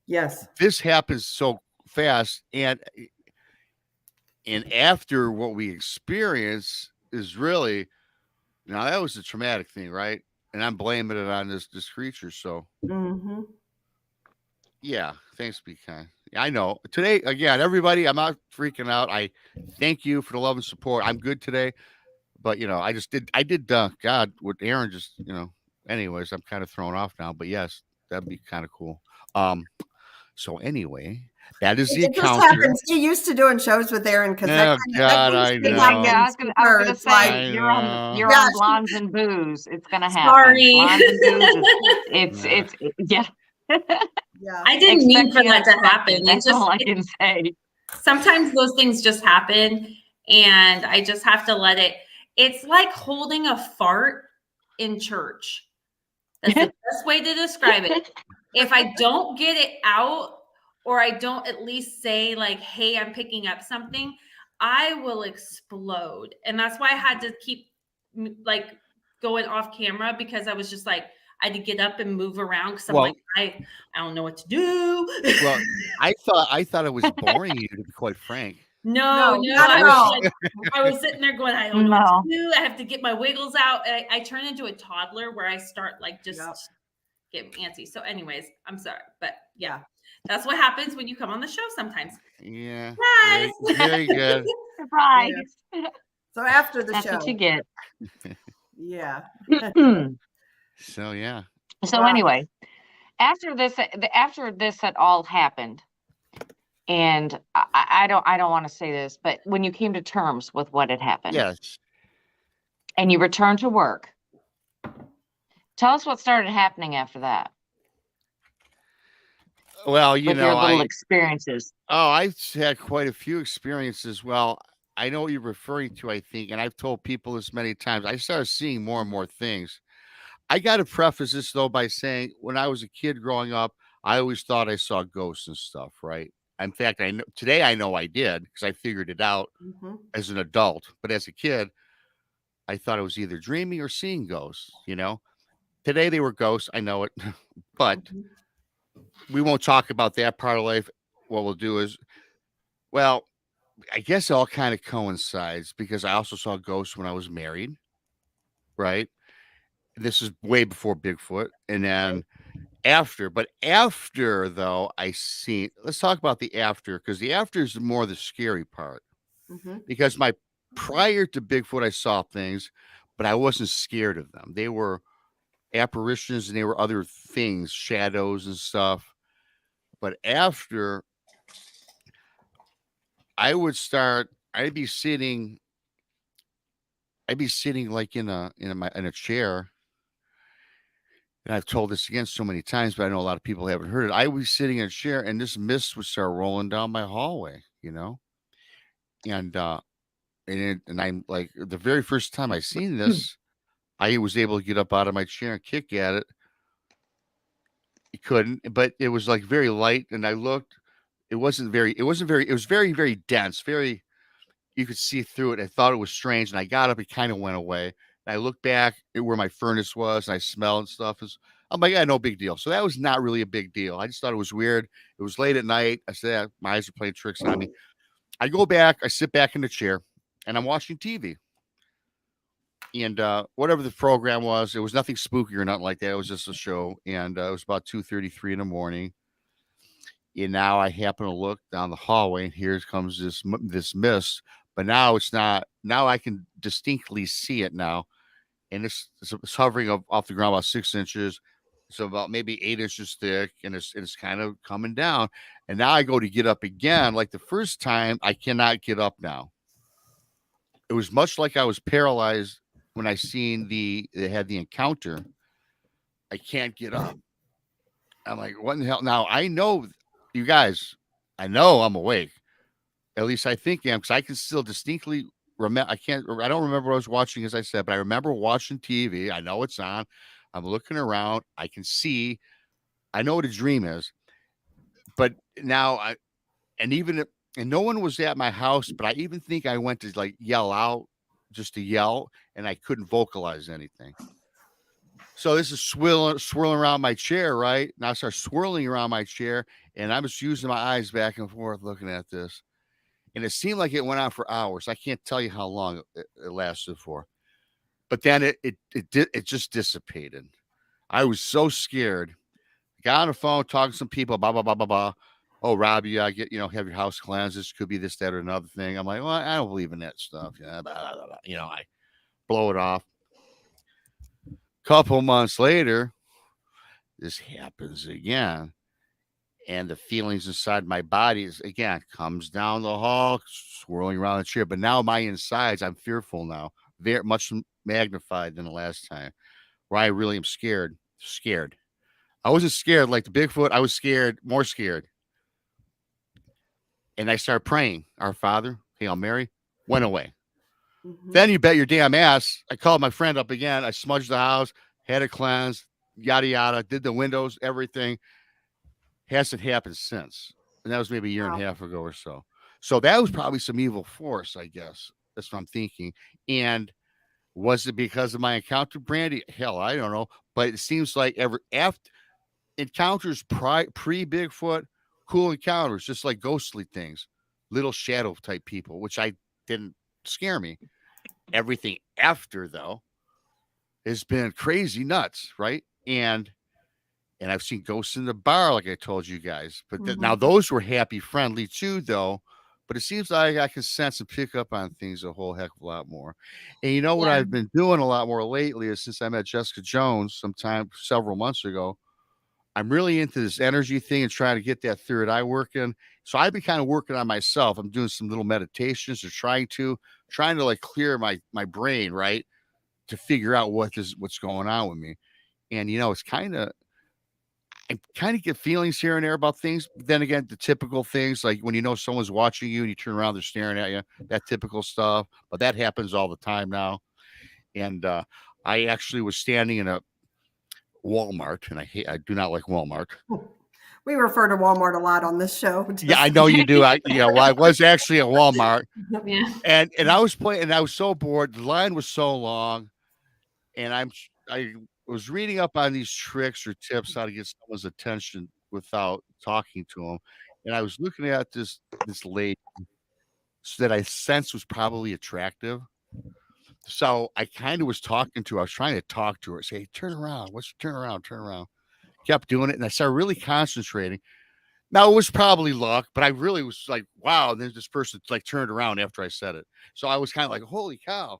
Yes. This happens so fast, and after what we experience is really now that was a traumatic thing, right? And I'm blaming it on this creature. So Hmm. yeah, thanks, be kind. I know today again, everybody. I'm not freaking out. I thank you for the love and support. I'm good today. But, you know, I did, God, what Aaron just, you know, anyways, I'm kind of thrown off now, but yes, that'd be kind of cool. So anyway, that is the It just encounter. happens. Get used to doing shows with Aaron because Oh, that God, kind of I thing My know. God, happens with I was her. gonna It's like, say I you're know. yeah, on blondes and booze. It's gonna happen. Sorry. Blondes and booze is Yeah. it's yeah. yeah. I didn't mean Expect for the that to unexpected. happen. That's all I can say. Sometimes those things just happen, and I just have to let it. It's like holding a fart in church. That's the best way to describe it. If I don't get it out, or I don't at least say like, hey, I'm picking up something, I will explode. And that's why I had to keep like going off camera, because I was just like, I had to get up and move around because I'm like, Well, I don't know what to do. well, I thought it was boring you, to be quite frank. No, No, not I at was all. like, I was sitting there going, I don't know what No. to do. I have to get my wiggles out. And I turn into a toddler where I start like just Yep. getting antsy. So, anyways, I'm sorry, but yeah, Yeah. that's what happens when you come on the show sometimes. Yeah. Guys. Very, very good. Surprise. So after the That's show. what you get. Yeah. So yeah. So Wow. anyway, after this had all happened, and I don't want to say this, but when you came to terms with what had happened Yes. and you returned to work, tell us what started happening after that Well, you with your know, little experiences. I had quite a few experiences. Well, I know what you're referring to, I think, and I've told people this many times. I started seeing more and more things. I got to preface this though by saying when I was a kid growing up, I always thought I saw ghosts and stuff, right? In fact, I know today I know I did because I figured it out Hmm. as an adult. But as a kid, I thought I was either dreaming or seeing ghosts, you know. Today they were ghosts, I know it, but we won't talk about that part of life. What we'll do is, well, I guess it all kind of coincides because I also saw ghosts when I was married, right? This is way before Bigfoot. And then after though, let's talk about the after because the after is more the scary part. Hmm. Because prior to Bigfoot, I saw things, but I wasn't scared of them. They were apparitions and they were other things, shadows and stuff. But after I would start, I'd be sitting like in a chair. And I've told this again so many times, but I know a lot of people haven't heard it. I was sitting in a chair and this mist would start rolling down my hallway, you know? And and I'm like the very first time I seen this, I was able to get up out of my chair and kick at it. You couldn't, but it was like very light and I looked, it was very, very dense, very you could see through it. I thought it was strange, and I got up. It kind of went away. And I looked back at where my furnace was, and I smelled and stuff. I'm like, yeah, no big deal. So that was not really a big deal. I just thought it was weird. It was late at night. I said, "Yeah, my eyes are playing tricks on me." I go back. I sit back in the chair, and I'm watching TV. And whatever the program was, it was nothing spooky or nothing like that. It was just a show, and it was about 2:33 in the morning. And now I happen to look down the hallway, and here comes this mist. But now it's not. Now I can distinctly see it now, and it's hovering off the ground about 6 inches, so about maybe 8 inches thick, and it's kind of coming down. And now I go to get up again, like the first time. I cannot get up now. It was much like I was paralyzed when I seen they had the encounter. I can't get up. I'm like, what in the hell? Now I know, you guys, I know I'm awake. At least I think I am, because I can still distinctly remember. I don't remember what I was watching, as I said, but I remember watching TV. I know it's on. I'm looking around. I can see. I know what a dream is. But now and no one was at my house, but I even think I went to like yell out, just to yell, and I couldn't vocalize anything. So this is swirling around my chair, right? Now I start swirling around my chair, and I'm just using my eyes back and forth looking at this. And it seemed like it went on for hours. I can't tell you how long it lasted for. But then it just dissipated. I was so scared. Got on the phone, talking to some people, blah, blah, blah, blah, blah. Oh, Rob, you gotta get, have your house cleansed. This could be this, that, or another thing. I'm like, well, I don't believe in that stuff. Yeah, blah, blah, blah, blah. I blow it off. Couple months later, this happens again. And the feelings inside my body comes down the hall, swirling around the chair. But now my insides, I'm fearful now, very much magnified than the last time, where I really am scared. Scared. I wasn't scared like the Bigfoot. I was scared, more scared. And I started praying, Our Father, Hail Mary, went away. Mm-hmm. Then you bet your damn ass, I called my friend up again. I smudged the house, had it cleansed, yada, yada, did the windows, everything. Hasn't happened since. And that was maybe a year and a half ago or so. So that was probably some evil force, I guess. That's what I'm thinking. And was it because of my encounter, Brandy? Hell, I don't know. But it seems like after encounters pre-Bigfoot, cool encounters, just like ghostly things, little shadow type people, which I didn't scare me. Everything after, though, has been crazy nuts, right? And I've seen ghosts in the bar, like I told you guys. But now those were happy, friendly too, though. But it seems like I can sense and pick up on things a whole heck of a lot more. And you know what I've been doing a lot more lately is, since I met Jessica Jones several months ago, I'm really into this energy thing and trying to get that third eye working. So I've been kind of working on myself. I'm doing some little meditations or trying to like clear my brain, right, to figure out what's going on with me. And it's I kind of get feelings here and there about things. But then again, the typical things, like when someone's watching you and you turn around, they're staring at you, that typical stuff. But that happens all the time now. And I actually was standing in a Walmart, and I do not like Walmart. We refer to Walmart a lot on this show. Yeah, I know you do. I was actually at Walmart. Yeah. And I was playing, and I was so bored. The line was so long, and I was reading up on these tricks or tips how to get someone's attention without talking to them. And I was looking at this lady that I sensed was probably attractive. So I kind of was talking to her. I was trying to talk to her, say, hey, turn around. Turn around. Kept doing it. And I started really concentrating. Now, it was probably luck, but I really was like, wow. And then this person like turned around after I said it. So I was kind of like, holy cow.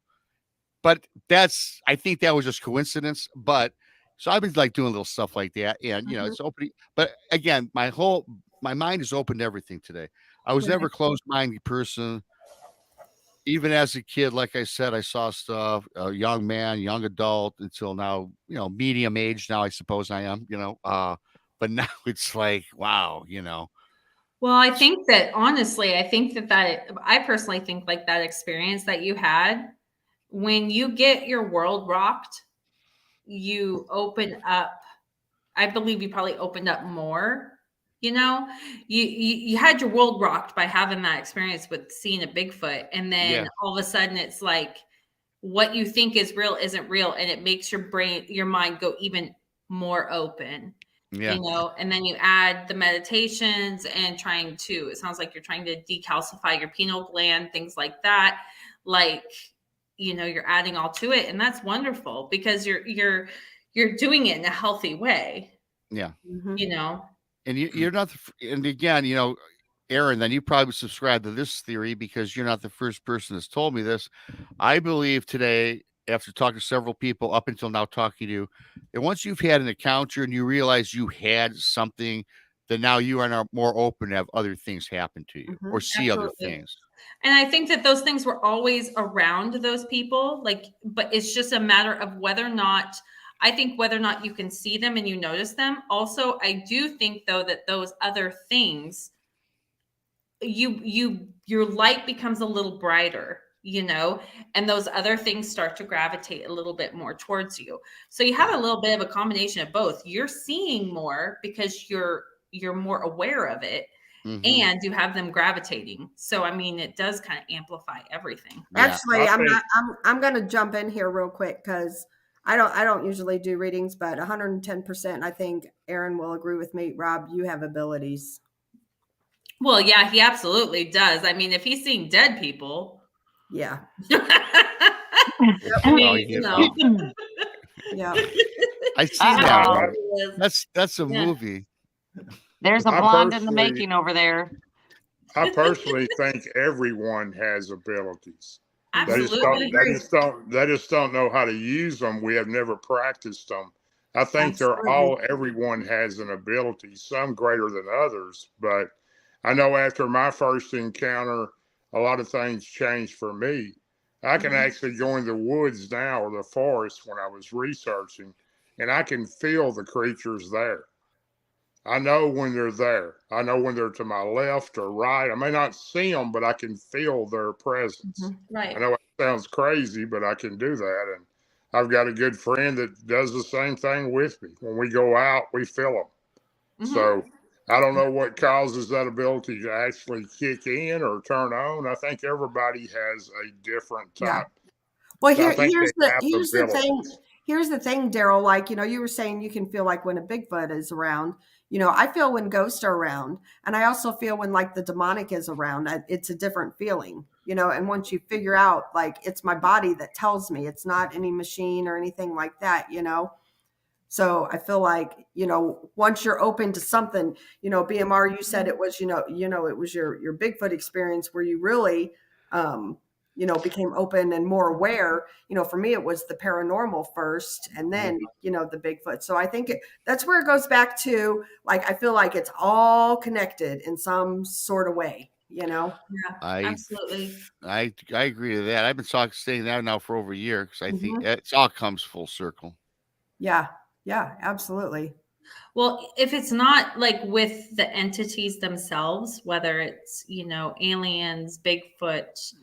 But I think that was just coincidence. But so I've been like doing little stuff like that. And, it's opening. But again, my mind is open to everything today. I was never a closed-minded person. Even as a kid, like I said, I saw stuff, a young man, young adult, until now, medium age now, I suppose I am, but now it's like, wow, Well, I think that honestly, I personally think like that experience that you had, when you get your world rocked, you open up. I believe you probably opened up more. You had your world rocked by having that experience with seeing a Bigfoot, and then all of a sudden it's like what you think is real isn't real, and it makes your mind go even more open. Yeah. And then you add the meditations and it sounds like you're trying to decalcify your pineal gland, things like that. Like, you're adding all to it, and that's wonderful because you're doing it in a healthy way. Yeah. Mm-hmm. And you're not, and again, Aaron, then you probably subscribe to this theory because you're not the first person that's told me this. I believe today, after talking to several people up until now, talking to you, that once you've had an encounter and you realize you had something, that now you are now more open to have other things happen to you or see other Absolutely. things. And I think that those things were always around those people, but it's just a matter of whether or not you can see them and you notice them. Also, I do think though that those other things, your light becomes a little brighter, and those other things start to gravitate a little bit more towards you. So you have a little bit of a combination of both. You're seeing more because you're more aware of it. Mhm. And you have them gravitating. So I mean, it does kind of amplify everything. Yeah. Actually, I think- I'm going to jump in here real quick because I don't usually do readings, but 110%. I think Aaron will agree with me. Rob, you have abilities. Well, yeah, he absolutely does. I mean, if he's seeing dead people, Yeah. I mean, Yeah. I see that. Uh-oh. That's a Yeah. movie. There's a I blonde in the personally- making over there. I personally think everyone has abilities. absolutely. They just don't know how to use them. We have never practiced them. I think Absolutely. everyone has an ability, some greater than others. But I know after my first encounter, a lot of things changed for me. I can actually go in the woods now or the forest when I was researching, and I can feel the creatures there. I know when they're there. I know when they're to my left or right. I may not see them, but I can feel their presence. Right. I know it sounds crazy, but I can do that. And I've got a good friend that does the same thing with me. When we go out, we feel them. Mhm. So I don't know what causes that ability to actually kick in or turn on. I think everybody has a different Yeah. type. Well, So I think here's they have the thing. abilities. Here's the thing, Darrell. Like, you were saying you can feel like when a Bigfoot is around. I feel when ghosts are around, and I also feel when like the demonic is around. It's a different feeling, And once you figure out, like, it's my body that tells me, it's not any machine or anything like that, So I feel like, once you're open to something, BMR, you said it was, it was your Bigfoot experience where you really, became open and more aware. For me, it was the paranormal first and then, the Bigfoot. So I think that's where it goes back to, like, I feel like it's all connected in some sort of way, Yeah, absolutely. I agree to that. I've been saying that now for over a year because I think it all comes full circle. Yeah. Yeah, absolutely. Well, if it's not like with the entities themselves, whether it's, aliens, Bigfoot,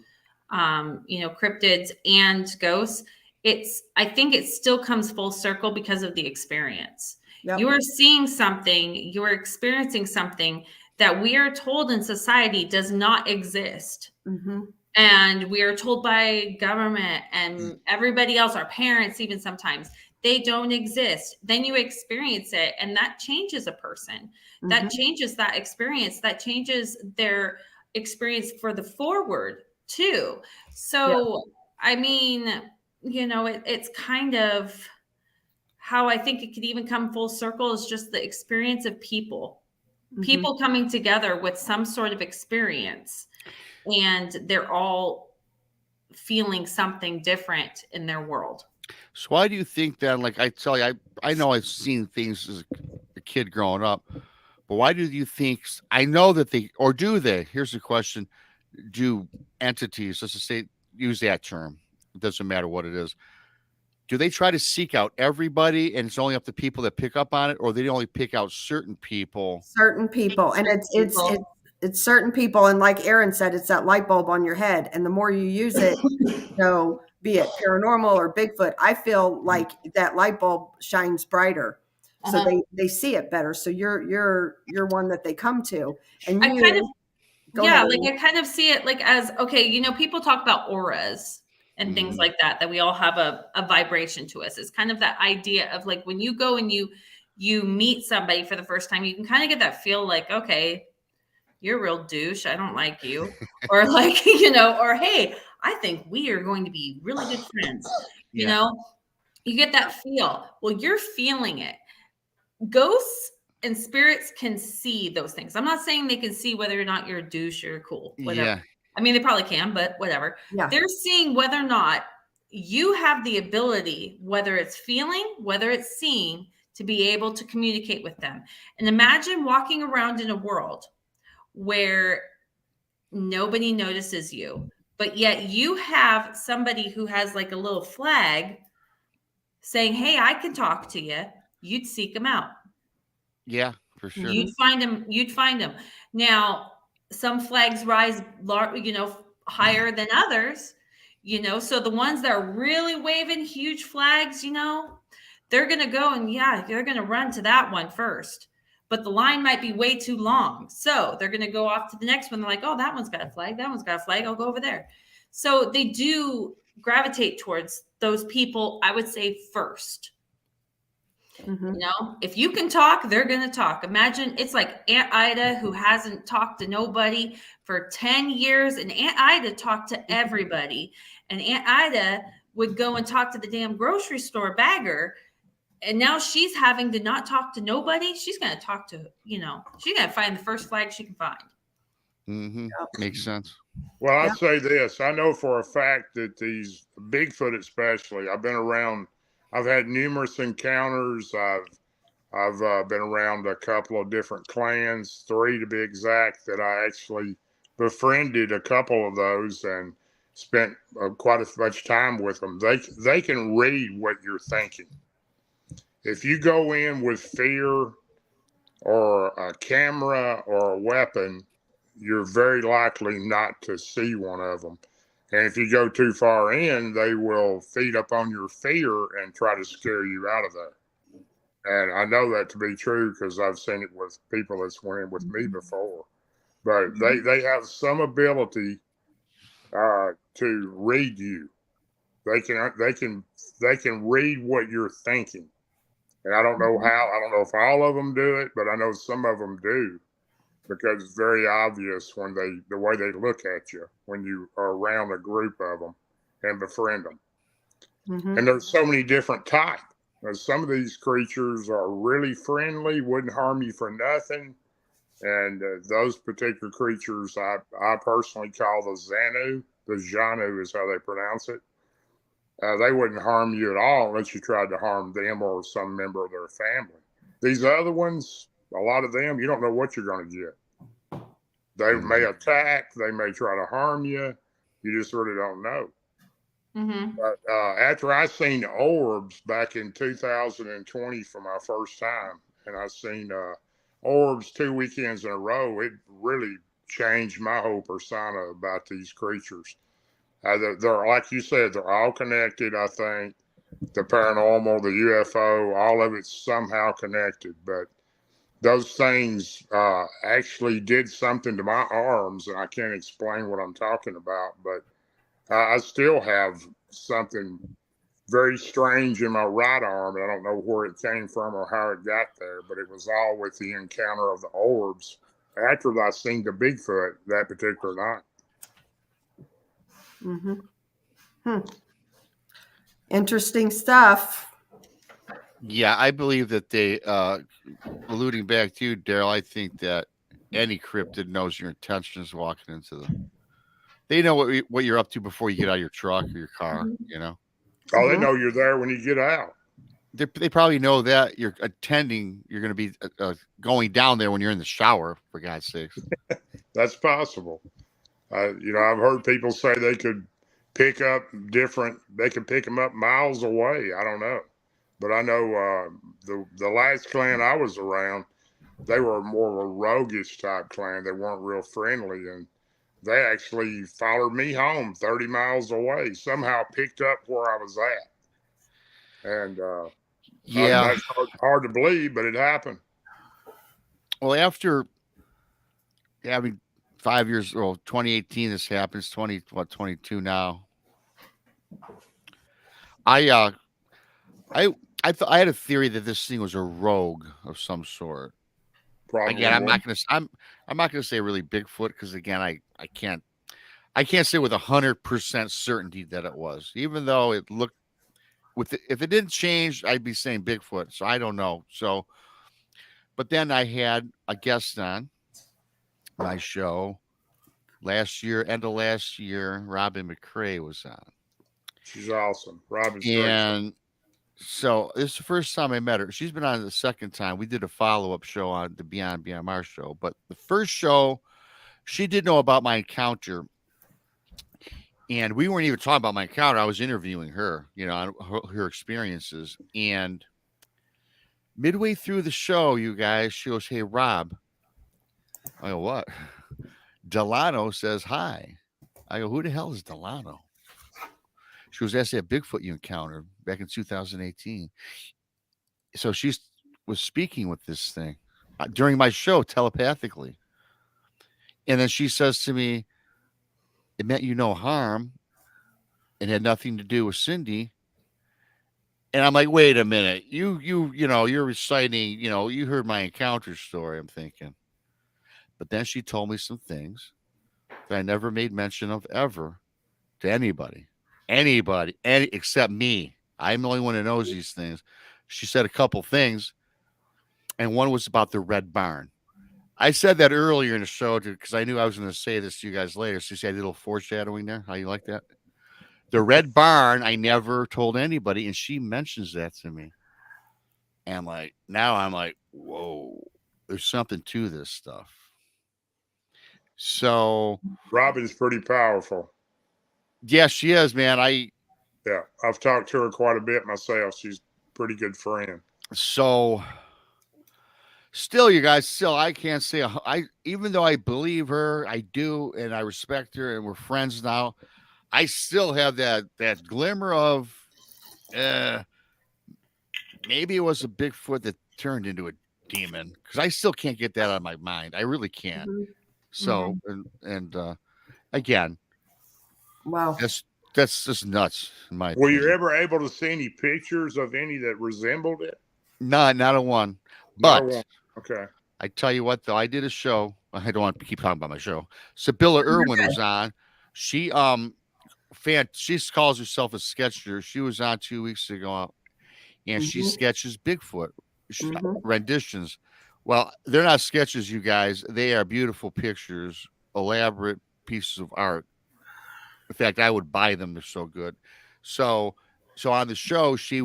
cryptids and ghosts, I think it still comes full circle because of the experience. Yep. You are seeing something, you are experiencing something that we are told in society does not exist. Mm-hmm. And we are told by government and everybody else, our parents, even sometimes, they don't exist. Then you experience it, and that changes a person. That changes that experience. That changes their experience for the forward too. So, I mean, it's kind of how I think it could even come full circle is just the experience of people coming together with some sort of experience, and they're all feeling something different in their world. So why do you think that? Like I tell you, I know I've seen things as a kid growing up, but why do you think? I know that do they? Here's the question: do entities, let's just say, use that term? It doesn't matter what it is. Do they try to seek out everybody, and it's only up to people that pick up on it, or they only pick out certain people? Certain people, and it's certain people, and like Aaron said, it's that light bulb on your head, and the more you use it, be it paranormal or Bigfoot, I feel like that light bulb shines brighter, so they see it better. So you're one that they come to, and I kind of ahead. like I kind of see it like as okay, people talk about auras and things like that we all have a vibration to us. It's kind of that idea of like when you go and you meet somebody for the first time, you can kind of get that feel like, okay, you're a real douche, I don't like you, or like, or hey, I think we are going to be really good friends. You get that feel. Well, you're feeling it. Ghosts and spirits can see those things. I'm not saying they can see whether or not you're a douche or cool, whatever. Yeah. I mean, they probably can, but whatever. Yeah. They're seeing whether or not you have the ability, whether it's feeling, whether it's seeing, to be able to communicate with them. And imagine walking around in a world where nobody notices you, but yet you have somebody who has like a little flag saying, "Hey, I can talk to you." You'd seek them out. Yeah, for sure. You'd find them. You'd find them. Now, some flags rise, higher than others. So the ones that are really waving huge flags, they're going to go and they're going to run to that one first. But the line might be way too long. So they're going to go off to the next one. They're like, oh, that one's got a flag. That one's got a flag. I'll go over there. So they do gravitate towards those people, I would say, first. Mhm. If you can talk, they're going to talk. Imagine it's like Aunt Ida, who hasn't talked to nobody for 10 years. And Aunt Ida talked to everybody. And Aunt Ida would go and talk to the damn grocery store bagger. And now she's having to not talk to nobody. She's going to talk to, she's going to find the first flag she can find. Mm-hmm. Makes sense. Well, I'll say this. I know for a fact that these Bigfoot, especially, I've been around. I've had numerous encounters. I've been around a couple of different clans, 3 to be exact, that I actually befriended a couple of those and spent quite as much time with them. They can read what you're thinking. If you go in with fear or a camera or a weapon, you're very likely not to see one of them. And if you go too far in, they will feed up on your fear and try to scare you out of there. And I know that to be true because I've seen it with people that's went in with me before. But they have some ability to read you. They can read what you're thinking. And I don't know how. I don't know if all of them do it, but I know some of them do. Because it's very obvious when the way they look at you when you are around a group of them and befriend them. Mhm. And there's so many different types. Some of these creatures are really friendly, wouldn't harm you for nothing. And those particular creatures, I personally call the Xanu. The Xanu is how they pronounce it. They wouldn't harm you at all unless you tried to harm them or some member of their family. These other ones, a lot of them, you don't know what you're going to get. They may attack. They may try to harm you. You just really don't know. Mm-hmm. But after I seen orbs back in 2020 for my first time, and I seen orbs 2 weekends in a row, it really changed my whole persona about these creatures. They're like you said, they're all connected. I think the paranormal, the UFO, all of it's somehow connected. But those things actually did something to my arms, and I can't explain what I'm talking about. But I still have something very strange in my right arm, and I don't know where it came from or how it got there. But it was all with the encounter of the orbs after I seen the Bigfoot that particular night. Mm-hmm. Interesting stuff. Yeah, I believe that they, alluding back to you, Darrell, I think that any cryptid knows your intentions walking into them. They know what you're up to before you get out of your truck or your car, Oh, they know you're there when you get out. They probably know that you're attending, you're going to be going down there when you're in the shower, for God's sakes. That's possible. I've heard people say they could pick them up miles away. I don't know. But I know the last clan I was around, they were more of a roguish type clan. They weren't real friendly. And they actually followed me home 30 miles away, somehow picked up where I was at. And that's hard to believe, but it happened. Well, after having 5 years, 2018, this happens, 22 now. I thought I had a theory that this thing was a rogue of some sort. Probably. Again, I'm not gonna say really Bigfoot because again, I can't say with 100% certainty that it was, even though it looked if it didn't change, I'd be saying Bigfoot. So I don't know. So, but then I had a guest on my show last year, end of last year. Robin McCrae was on. She's awesome. Robin's great. And so this is the first time I met her. She's been on the second time. We did a follow-up show on the Beyond BMR show. But the first show, she did know about my encounter. And we weren't even talking about my encounter. I was interviewing her, on her experiences. And midway through the show, you guys, she goes, "Hey, Rob." I go, "What?" "Delano says hi." I go, "Who the hell is Delano?" She goes, "That's that Bigfoot you encountered back in 2018. So she was speaking with this thing during my show telepathically. And then she says to me, "It meant you no harm and had nothing to do with Cindy." And I'm like, "Wait a minute. You're reciting, you heard my encounter story," I'm thinking. But then she told me some things that I never made mention of ever to anybody, except me. I'm the only one who knows these things. She said a couple things, and one was about the Red Barn. I said that earlier in the show because I knew I was going to say this to you guys later. So you see, I did a little foreshadowing there. How you like that? The Red Barn, I never told anybody, and she mentions that to me. And now I'm like, whoa, there's something to this stuff. So Robin's pretty powerful. Yeah, she is, man. Yeah, I've talked to her quite a bit myself. She's a pretty good friend. So still, you guys, I can't say even though I believe her, I do, and I respect her, and we're friends now. I still have that glimmer of maybe it was a Bigfoot that turned into a demon, because I still can't get that out of my mind. I really can't. Mhm. So and again, Wow. that's just nuts in my Were opinion. you ever able to see any pictures of any that resembled it? Not a one. Not But a one. Okay. I tell you what, though, I did a show. I don't want to keep talking about my show. Sibylla Irwin was on. She she calls herself a sketcher. She was on 2 weeks ago, and she sketches Bigfoot renditions. Well, they're not sketches, you guys. They are beautiful pictures, elaborate pieces of art. In fact, I would buy them. They're so good. So on the show, she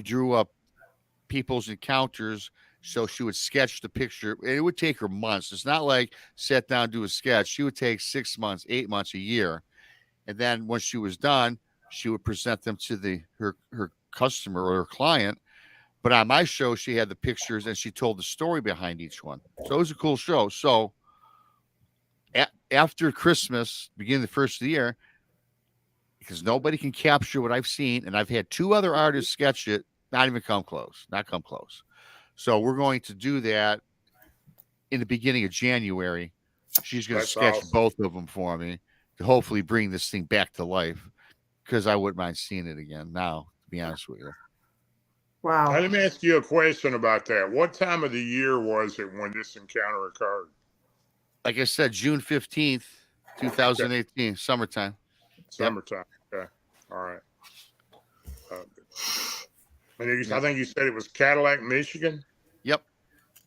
drew up people's encounters. So she would sketch the picture, and it would take her months. It's not like sit down, do a sketch. She would take 6 months, 8 months, a year. And then when she was done, she would present them to her customer or her client. But on my show, she had the pictures and she told the story behind each one. So it was a cool show. So after Christmas, beginning the first of the year, because nobody can capture what I've seen, and I've had 2 other artists sketch it, not come close. So we're going to do that in the beginning of January. She's going to sketch both of them for me to hopefully bring this thing back to life, because I wouldn't mind seeing it again now, to be honest with you. Wow. Now, let me ask you a question about that. What time of the year was it when this encounter occurred? Like I said, June 15th, 2018, summertime. Summertime. Yep. Okay. All right. I think you said it was Cadillac, Michigan? Yep.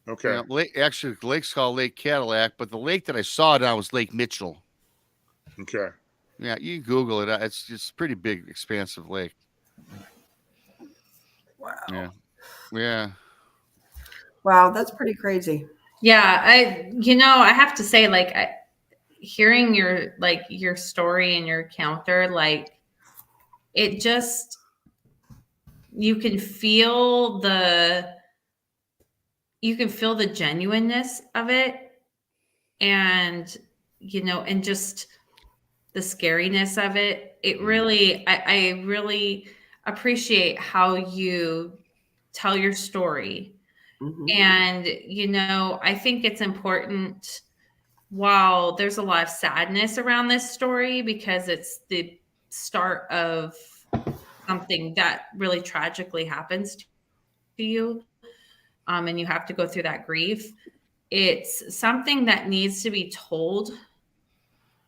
Okay. Actually, the lake's called Lake Cadillac, but the lake that I saw it on was Lake Mitchell. Okay. Yeah, you can Google it. It's a pretty big, expansive lake. Wow. Yeah. Wow, that's pretty crazy. Yeah, I have to say, hearing your story and your encounter, it just, you can feel the genuineness of it, and and just the scariness of it. It really, I really appreciate how you tell your story. And I think it's important, while there's a lot of sadness around this story, because it's the start of something that really tragically happens to you, and you have to go through that grief. It's something that needs to be told,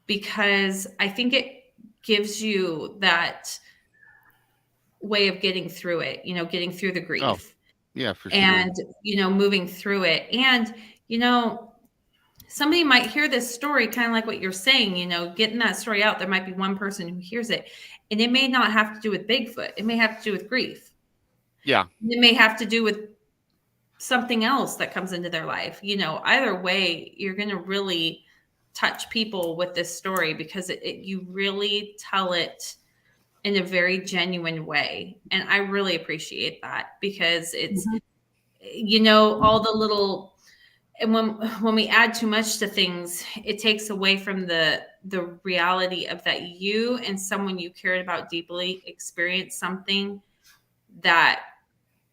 because I think it gives you that way of getting through it, getting through the grief. Yeah, for sure. and, moving through it. And, somebody might hear this story, kind of like what you're saying, getting that story out. There might be one person who hears it, and it may not have to do with Bigfoot. It may have to do with grief. Yeah. It may have to do with something else that comes into their life. Either way, you're going to really touch people with this story, because you really tell it in a very genuine way. And I really appreciate that, because it's, all the little, and when we add too much to things, it takes away from the reality of that you and someone you cared about deeply experienced something that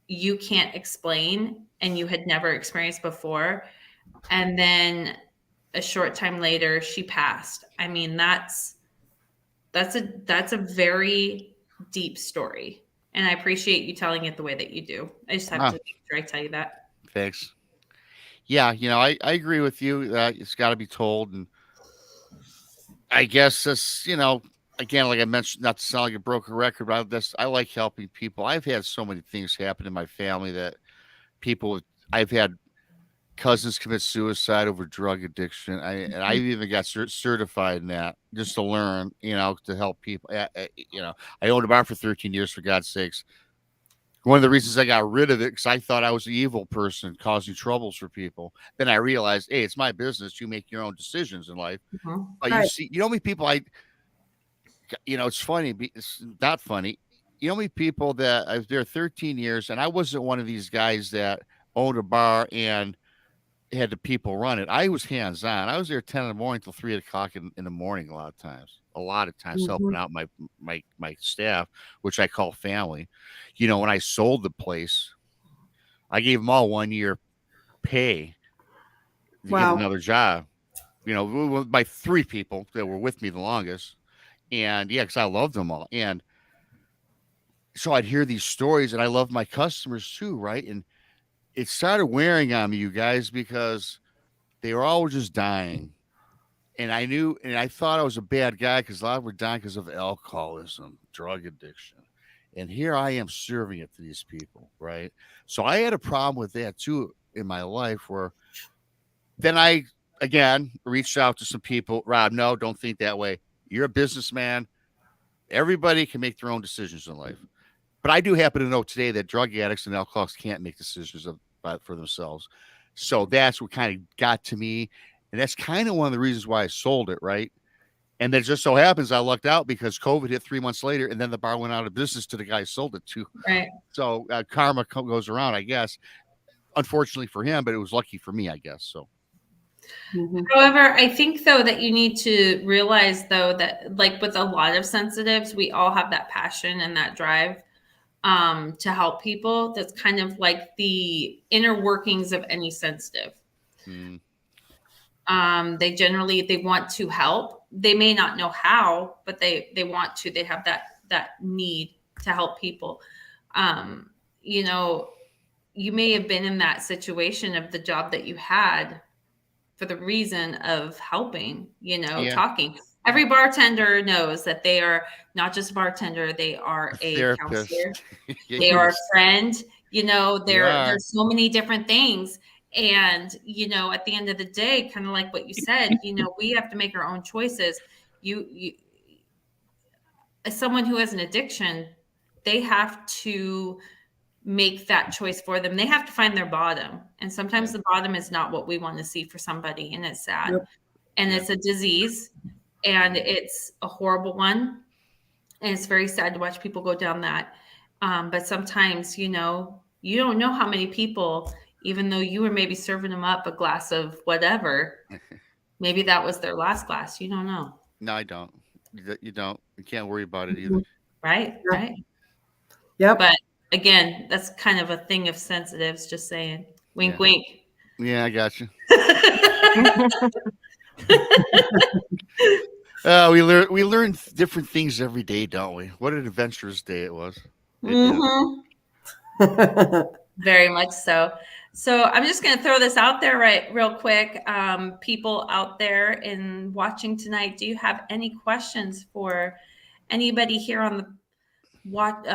you can't explain and you had never experienced before. And then a short time later, she passed. I mean, that's a very deep story. And I appreciate you telling it the way that you do. I just have to make sure I tell you that. Thanks. Yeah, I agree with you that it's got to be told. And I guess this, again, like I mentioned, not to sound like a broken record, but I like helping people. I've had so many things happen in my family that I've had cousins commit suicide over drug addiction. I even got certified in that just to learn, to help people. I owned a bar for 13 years, for God's sakes. One of the reasons I got rid of it, because I thought I was the evil person causing troubles for people. Then I realized, hey, it's my business. You make your own decisions in life. But Right. you see, how many people it's funny. It's not funny. How many people that I was there 13 years, and I wasn't one of these guys that owned a bar and had the people run it. I was hands on. I was there 10 in the morning till 3 o'clock in the morning. A lot of times helping out my staff, which I call family. When I sold the place, I gave them all 1 year pay to get another job. My 3 people that were with me the longest. And yeah, because I loved them all. And so I'd hear these stories, and I love my customers too, right? And it started wearing on me, you guys, because they were all just dying. And I thought I was a bad guy because a lot were dying because of alcoholism, drug addiction. And here I am serving it to these people, right? So I had a problem with that too in my life, where then I, again, reached out to some people. Rob, no, don't think that way. You're a businessman. Everybody can make their own decisions in life. But I do happen to know today that drug addicts and alcoholics can't make decisions for themselves. So that's what kind of got to me. And that's kind of one of the reasons why I sold it, right? And then it just so happens I lucked out because COVID hit 3 months later, and then the bar went out of business to the guy I sold it to. Right. So karma goes around, I guess. Unfortunately for him, but it was lucky for me, I guess. So. However, I think, though, that you need to realize, though, that like with a lot of sensitives, we all have that passion and that drive to help people. That's kind of like the inner workings of any sensitive. They want to help. They may not know how, but they want to. They have that need to help people. You may have been in that situation of the job that you had for the reason of helping, talking. Every bartender knows that they are not just a bartender, they are a therapist. Counselor. They are a friend. There's so many different things. And, at the end of the day, kind of like what you said, we have to make our own choices. You as someone who has an addiction, they have to make that choice for them. They have to find their bottom. And sometimes the bottom is not what we want to see for somebody. And it's sad. And it's a disease, and it's a horrible one. And it's very sad to watch people go down that. But sometimes, you don't know how many people, even though you were maybe serving them up a glass of whatever, maybe that was their last glass. You don't know. No, I don't. You don't. You can't worry about it either. Right. Yep. But again, that's kind of a thing of sensitives, just saying. Wink, wink. Yeah, I got you. We learn different things every day, don't we? What an adventurous day it was. Very much so. So I'm just going to throw this out there real quick. People out there in watching tonight, do you have any questions for anybody here on what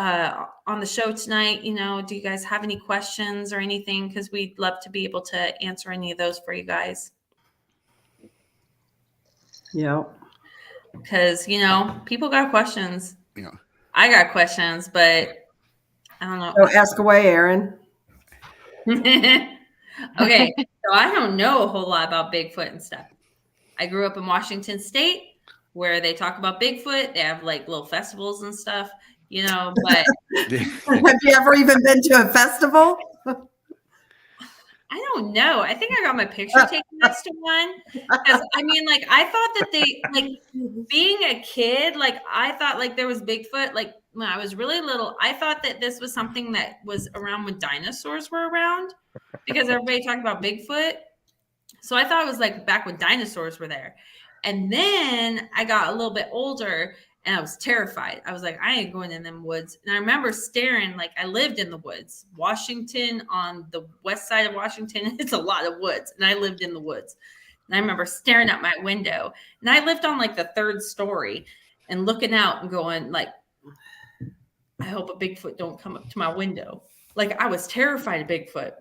on the show tonight. Do you guys have any questions or anything? Because we'd love to be able to answer any of those for you guys. Yeah. Because people got questions. Yeah. I got questions, but I don't know. So ask away, Aaron. Okay, so I don't know a whole lot about Bigfoot and stuff. I grew up in Washington State, where they talk about Bigfoot. They have like little festivals and stuff, but Have you ever even been to a festival? I don't know. I think I got my picture taken next to one. Because I thought that being a kid, I thought there was Bigfoot. When I was really little, I thought that this was something that was around when dinosaurs were around, because everybody talked about Bigfoot. So I thought it was back when dinosaurs were there. And then I got a little bit older and I was terrified. I was like, I ain't going in them woods. And I remember staring, I lived in the woods. Washington, on the west side of Washington, it's a lot of woods. And I lived in the woods. And I remember staring out my window. And I lived on the third story and looking out and going I hope a Bigfoot don't come up to my window. I was terrified of Bigfoot.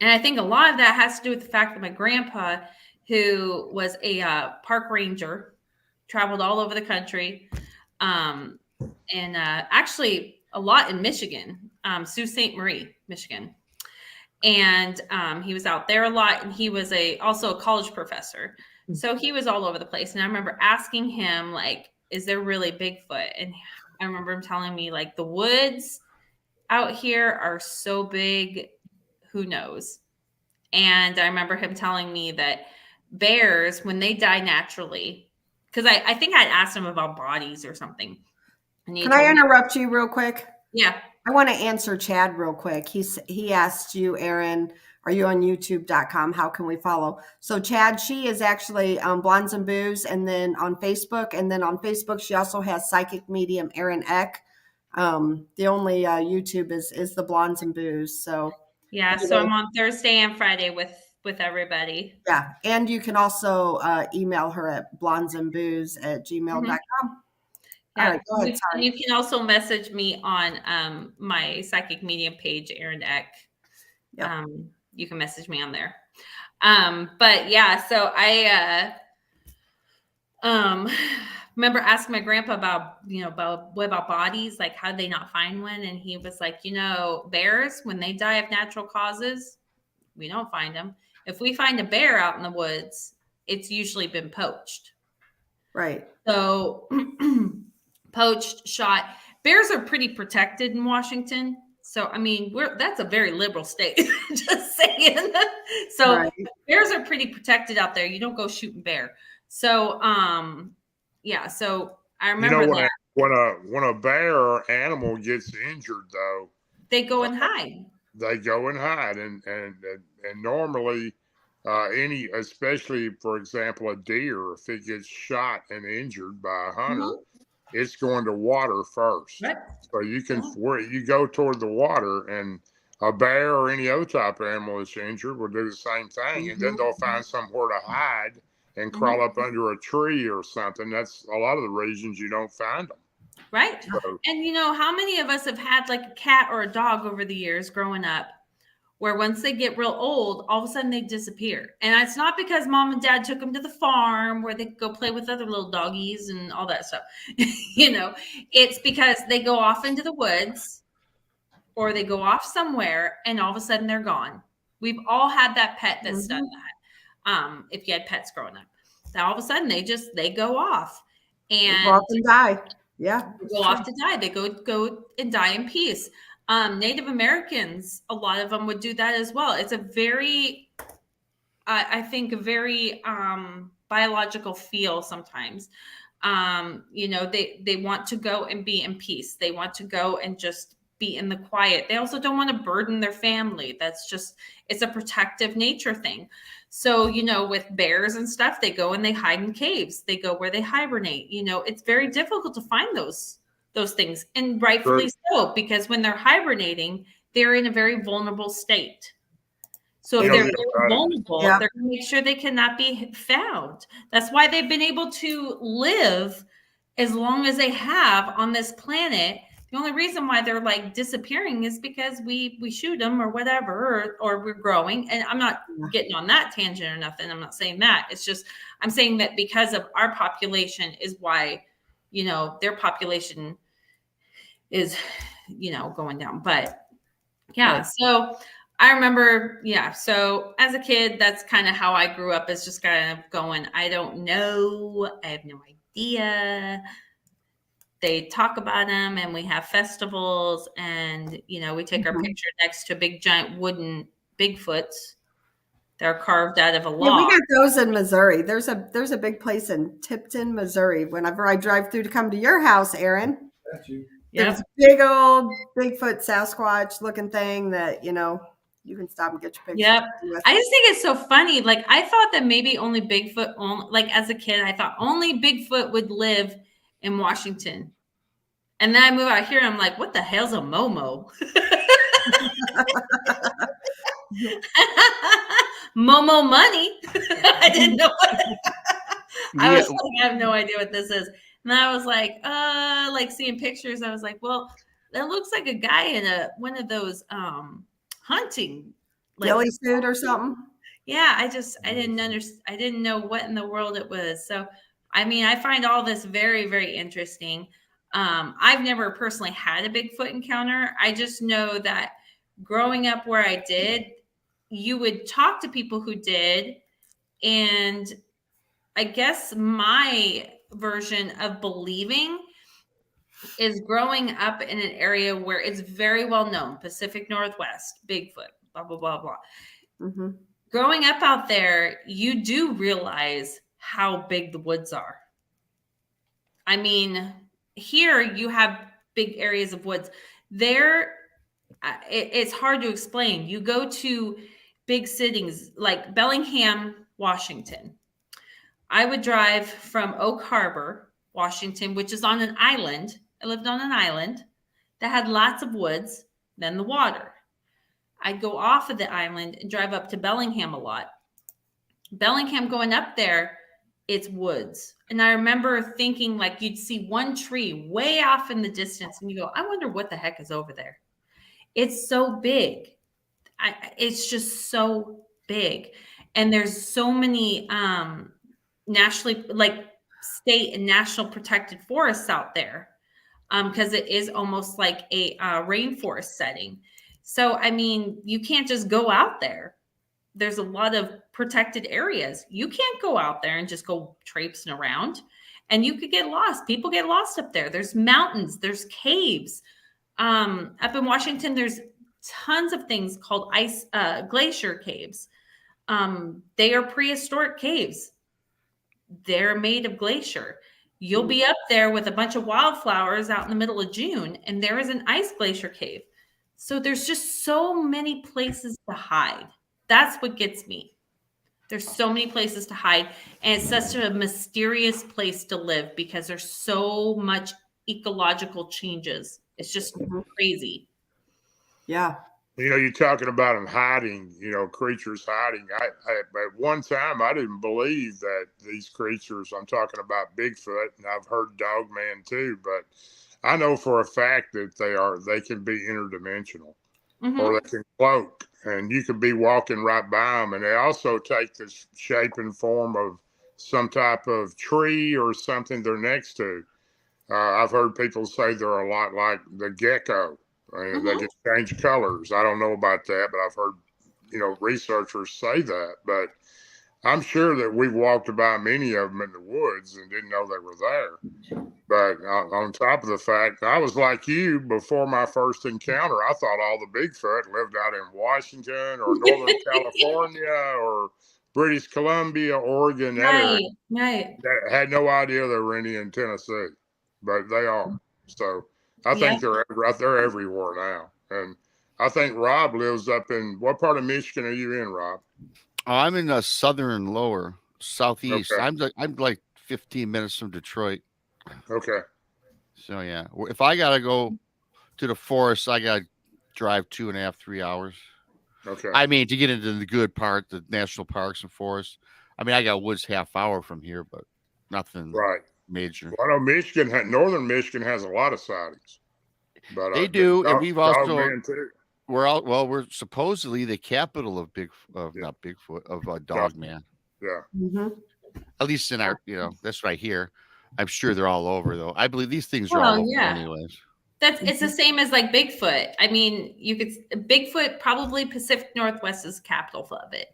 And I think a lot of that has to do with the fact that my grandpa, who was a park ranger, traveled all over the country, and actually a lot in Michigan, Sault Ste. Marie, Michigan. And he was out there a lot, and he was also a college professor. So he was all over the place. And I remember asking him, is there really Bigfoot? And I remember him telling me, the woods out here are so big, who knows? And I remember him telling me that bears, when they die naturally, because I think I'd asked him about bodies or something. And Can I interrupt you real quick? Yeah. I want to answer Chad real quick. He asked you, Aaron, are you on youtube.com? How can we follow? So Chad, she is actually Blondes and Booze, and then on Facebook. And then on Facebook, she also has psychic medium Aaron Eck. The only YouTube is the Blondes and Booze. So yeah, so I'm on Thursday and Friday with everybody. Yeah, and you can also email her at blondesandbooze@gmail.com. Yeah. All right, go ahead. And you can also message me on my psychic medium page, Aaron Eck. Yep. You can message me on there. But yeah, so I remember asking my grandpa about what about bodies? How did they not find one? And he was like, bears, when they die of natural causes, we don't find them. If we find a bear out in the woods, it's usually been poached. Right. So poached, shot. Bears are pretty protected in Washington. So, that's a very liberal state, just saying. So right. Bears are pretty protected out there. You don't go shooting bear. So, yeah. So I remember that. When a bear animal gets injured, though, they go and hide. They go and hide, and normally, especially for example, a deer, if it gets shot and injured by a hunter, it's going to water first. Right. So you go toward the water, and a bear or any other type of animal that's injured will do the same thing, and then they'll find somewhere to hide and crawl up under a tree or something. That's a lot of the reasons you don't find them. Right. So, and how many of us have had a cat or a dog over the years growing up, where once they get real old, all of a sudden they disappear. And it's not because mom and dad took them to the farm where they go play with other little doggies and all that stuff. It's because they go off into the woods or they go off somewhere and all of a sudden they're gone. We've all had that pet that's done that. If you had pets growing up, now all of a sudden they go off and go off and die. Yeah. They go off to die. They go and die in peace. Native Americans, a lot of them would do that as well. It's a very, I think, a very biological feel sometimes. They want to go and be in peace. They want to go and just be in the quiet. They also don't want to burden their family. It's a protective nature thing. So, with bears and stuff, they go and they hide in caves. They go where they hibernate. It's very difficult to find those things, and rightfully so, because when they're hibernating, they're in a very vulnerable state. So if they're very vulnerable, they're going to make sure they cannot be found. That's why they've been able to live as long as they have on this planet, The only reason why they're like disappearing is because we shoot them or whatever, or we're growing. And I'm not getting on that tangent or nothing. I'm not saying that. It's just I'm saying that because of our population is why, you know, their population is, you know, going down. But yeah, Right. so I remember, yeah. So as a kid, that's kind of how I grew up, is just kind of going, I don't know. I have no idea. They talk about them and we have festivals and, you know, we take our Mhm. picture next to big giant wooden Bigfoots. They're carved out of a Yeah, we log. got those in Missouri. There's a big place in Tipton, Missouri. Whenever I drive through to come to your house, Aaron, there's Yep. a big old Bigfoot Sasquatch looking thing that, you know, you can stop and get your picture Yep. with. I just think it's so funny. Like I thought that maybe only Bigfoot, like as a kid, I thought only Bigfoot would live in Washington. And then I move out here and I'm like, what the hell's a Momo? Momo money. I didn't know what I was Yeah, like, I have no idea what this is. And I was like seeing pictures. I was like, well, that looks like a guy in one of those hunting like Ghillie suit or something. yeah, I didn't understand. I didn't know what in the world it was. So, I mean, I find all this very, very interesting. I've never personally had a Bigfoot encounter. I just know that growing up where I did, you would talk to people who did. And I guess my version of believing is growing up in an area where it's very well known, Pacific Northwest, Bigfoot, blah, blah, blah, blah. Mm-hmm. Growing up out there, you do realize how big the woods are. I mean, here you have big areas of woods. There, it's hard to explain. You go to big cities like Bellingham, Washington. I would drive from Oak Harbor, Washington, which is on an island. I lived on an island that had lots of woods, then the water. I'd go off of the island and drive up to Bellingham a lot. Bellingham going up there, it's woods. And I remember thinking like you'd see one tree way off in the distance and you go, I wonder what the heck is over there. It's so big. It's just so big. And there's so many nationally, like state and national protected forests out there because it is almost like a rainforest setting. So, I mean, you can't just go out there. There's a lot of protected areas. You can't go out there and just go traipsing around and you could get lost. People get lost up there. There's mountains, there's caves. Up in Washington, there's tons of things called glacier caves. They are prehistoric caves. They're made of glacier. You'll be up there with a bunch of wildflowers out in the middle of June, and there is an ice glacier cave. So there's just so many places to hide. That's what gets me. There's so many places to hide, and it's such a mysterious place to live because there's so much ecological changes. It's just crazy. Yeah. You know, you're talking about them hiding, you know, creatures hiding. I at one time, I didn't believe that these creatures, I'm talking about Bigfoot, and I've heard Dogman too, but I know for a fact that they can be interdimensional or they can cloak, and you could be walking right by them. And they also take the shape and form of some type of tree or something they're next to. I've heard people say they're a lot like the gecko. They can change colors. I don't know about that, but I've heard, you know, researchers say that. But I'm sure that we've walked by many of them in the woods and didn't know they were there. But on top of the fact, I was like you before my first encounter. I thought all the Bigfoot lived out in Washington or Northern California or British Columbia, Oregon, that area. Right. I had no idea they were any in Tennessee, but they are. So I think they're everywhere now. And I think Rob lives up in what part of Michigan are you in, Rob? Oh, I'm in the southern lower southeast. Okay. I'm like 15 minutes from Detroit. Okay. So yeah, if I gotta go to the forest, I gotta drive 2.5, 3 hours. Okay. I mean, to get into the good part, the national parks and forests. I mean, I got woods half hour from here, but nothing Right. major. Well, I know northern Michigan has a lot of sightings. But They do, and dog, we've dog also man too. we're supposedly the capital of Yeah. not Bigfoot of Dog Dog Man. Yeah. Mhm. At least in our, that's right here. I'm sure they're all over though. I believe these things are Well, all over yeah. anyways. It's the same as like Bigfoot. I mean, Bigfoot probably Pacific Northwest is capital of it.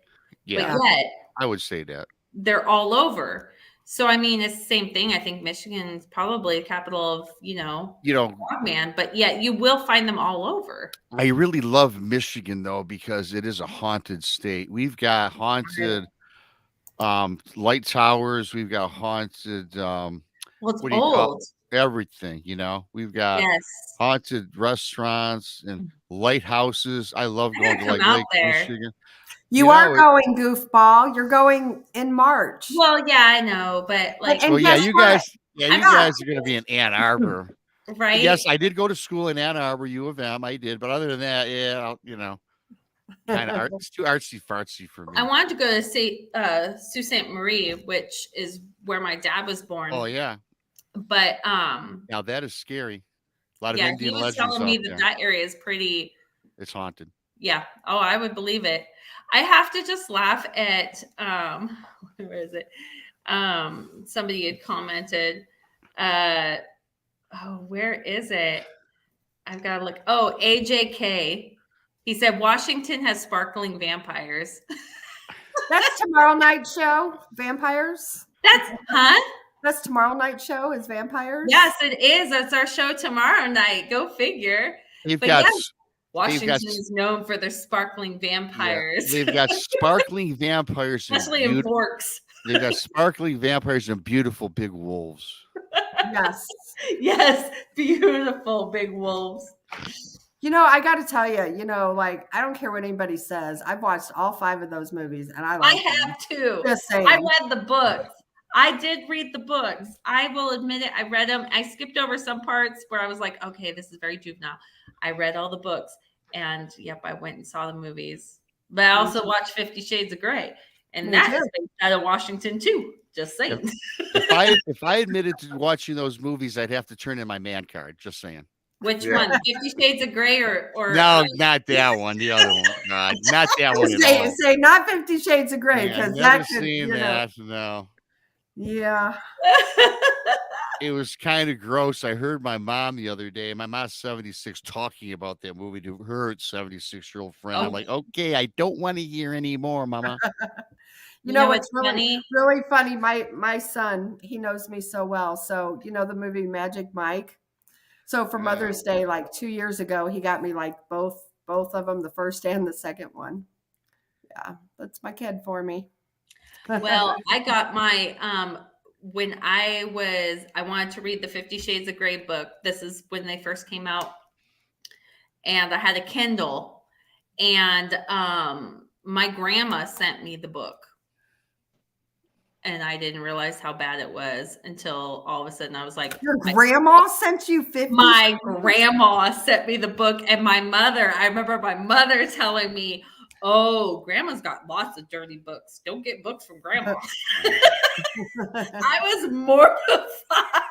Yeah, But yet I would say that. they're all over. So I mean, it's the same thing. I think Michigan is probably the capital of, Dogman, but yet you will find them all over. I really love Michigan though because it is a haunted state. We've got haunted light towers. We've got haunted Well, it's what do you call old. everything? We've got Yes. haunted restaurants and lighthouses. I love I going gotta to like come out Lake there. Michigan. You are going, goofball. You're going in March. Well, yeah, I know, but like, And Well, yeah, guess you what? guys, you I'm not. guys are going to be in Ann Arbor. right? Yes, I did go to school in Ann Arbor, U of M. I did, but other than that, yeah, kind of it's too artsy fartsy for me. I wanted to go to Sault Ste. Marie, which is where my dad was born. Oh yeah, But now that is scary. A lot of yeah, Indian he was legends telling me out that there. that area is pretty. It's haunted. Yeah. Oh, I would believe it. I have to just laugh at where is it? Somebody had commented. Where is it? I've got to look. Oh, AJK. He said Washington has sparkling vampires. That's tomorrow night show, Vampires. That's tomorrow night show is Vampires. Yes, it is. That's our show tomorrow night. Go figure. Washington is known for their sparkling vampires. Yeah, they've got sparkling vampires, especially in Forks. They've got sparkling vampires and beautiful big wolves. Yes. Yes, beautiful big wolves. I got to tell you, like I don't care what anybody says. I've watched all 5 of those movies, and I have too. Just saying. I read the books. I did read the books. I will admit it. I read them. I skipped over some parts where I was like, okay, this is very juvenile. I read all the books, and yep, I went and saw the movies. But I also watched 50 Shades of Grey, and that is based out of Washington too. Just saying. If I admitted to watching those movies, I'd have to turn in my man card. Just saying. Which one? 50 Shades of Grey or no, not that one. The other one. Not that one at all. Say not 50 Shades of Grey because that could. That. No. Yeah. It was kind of gross. I heard my mom the other day. My mom's 76 talking about that movie to her 76-year-old friend. I'm like, okay, I don't want to hear anymore, Mama. You know what's really funny? My son, he knows me so well. So the movie Magic Mike. So for Mother's Day, like 2 years ago, he got me like both of them, the first and the second one. Yeah, that's my kid for me. Well, I got my when I wanted to read the 50 Shades of Grey book. This is when they first came out, and I had a Kindle, and my grandma sent me the book. And I didn't realize how bad it was until all of a sudden I was like, your grandma sent you 50? My grandma sent me the book, and I remember my mother telling me, oh, grandma's got lots of dirty books. Don't get books from grandma. I was mortified.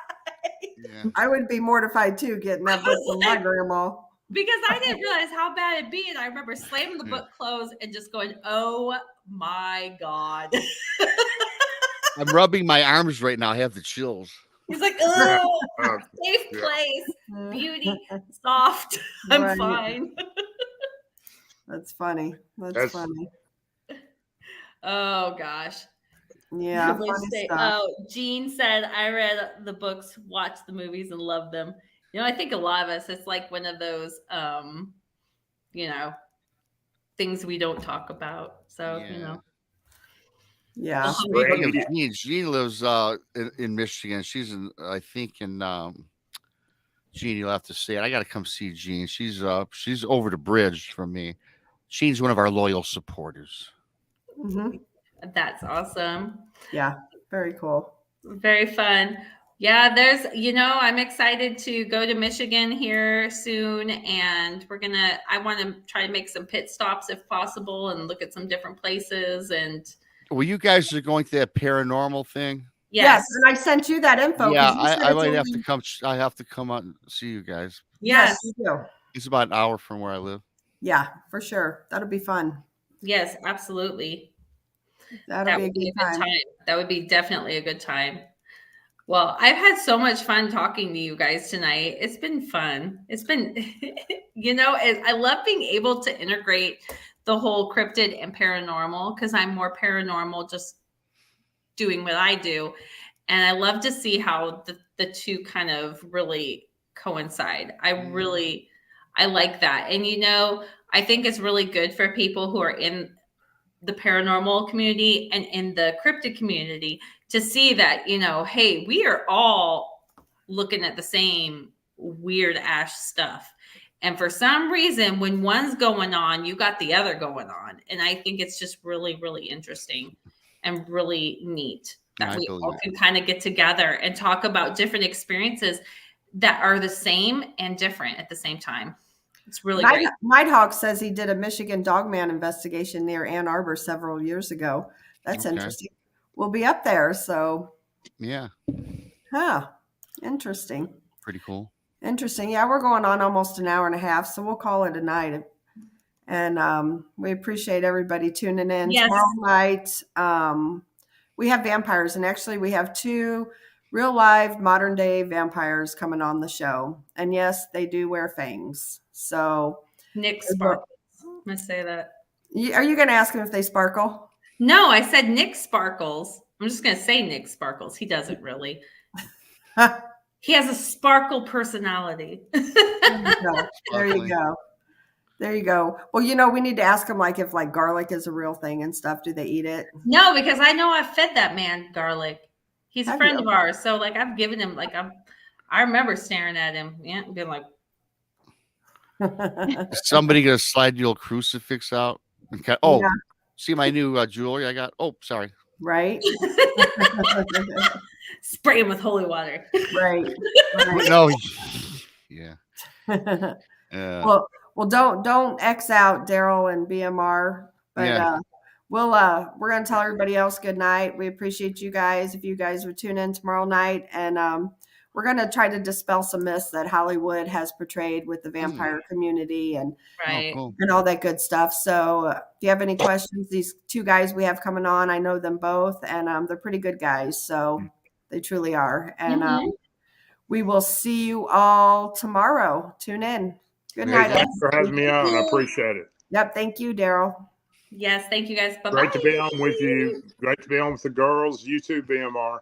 Yeah. I would be mortified too, getting that book from my grandma. Because I didn't realize how bad it'd be. And I remember slamming the book closed and just going, oh my God. I'm rubbing my arms right now. I have the chills. He's like, oh, safe place, beauty, soft. I'm fine. That's funny. That's funny. Oh gosh. Yeah. Jean said, I read the books, watched the movies, and loved them. I think a lot of us, it's like one of those, things we don't talk about. So, Yeah. Jean lives in Michigan. She's I think in Jean, you'll have to say it. I got to come see Jean. She's over the bridge from me. Jean's one of our loyal supporters. Mm-hmm. That's awesome. Yeah, very cool. Very fun. Yeah, I'm excited to go to Michigan here soon, and I want to try to make some pit stops if possible and look at some different places. And well, you guys are going to that paranormal thing. Yes, and I sent you that info. Yeah, I might have to come. I have to come out and see you guys. Yes. you do. It's about an hour from where I live. Yeah, for sure. That'll be fun. Yes, absolutely. That'll That be a would be good a good time. time. That would be definitely a good time. Well, I've had so much fun talking to you guys tonight. It's been fun. It's been, I love being able to integrate the whole cryptid and paranormal because I'm more paranormal just doing what I do. And I love to see how the two kind of really coincide. I like that. And, I think it's really good for people who are in the paranormal community and in the cryptid community to see that, hey, we are all looking at the same weird ash stuff. And for some reason, when one's going on, you got the other going on. And I think it's just really, really interesting and really neat that I we believe all it. can kind of get together and talk about different experiences that are the same and different at the same time. It's really great. Nighthawk says he did a Michigan dogman investigation near Ann Arbor several years ago. That's Okay. interesting. We'll be up there. So, Yeah, interesting. pretty cool. Interesting. Yeah, we're going on almost an hour and a half, so we'll call it a night. And we appreciate everybody tuning in. Yes. Tomorrow night, we have vampires, and actually we have 2 real live modern day vampires coming on the show. And yes, they do wear fangs. So Nick Sparkles. I'm going to say that. are you going to ask them if they sparkle? No, I said Nick Sparkles. I'm just going to say Nick Sparkles. He doesn't really. He has a sparkle personality. There you go. There you go. Well, we need to ask them if garlic is a real thing and stuff. Do they eat it? No, because I know I've fed that man garlic. He's a Have friend you? of ours. So I've given him I remember staring at him. Yeah, and being like, Is somebody gonna slide your crucifix out? Okay. Oh, Yeah. see my new jewelry I got. Oh, sorry. Right. spray him with holy water. Right. No. Yeah. Yeah. Well, don't X out Darrell and BMR, but Yeah. we're gonna tell everybody else good night. We appreciate you guys. If you guys would tune in tomorrow night, and we're gonna try to dispel some myths that Hollywood has portrayed with the vampire community and Right. Oh, cool. and all that good stuff. So if you have any questions, these 2 guys we have coming on, I know them both, and they're pretty good guys. So they truly are. And we will see you all tomorrow. Tune in. Good Hey, night. thanks for having me on. I appreciate it. Yep. Thank you, Yes. Thank you guys. Bye-bye. Great to be on with you. Great to be on with the girls. You too, BMR.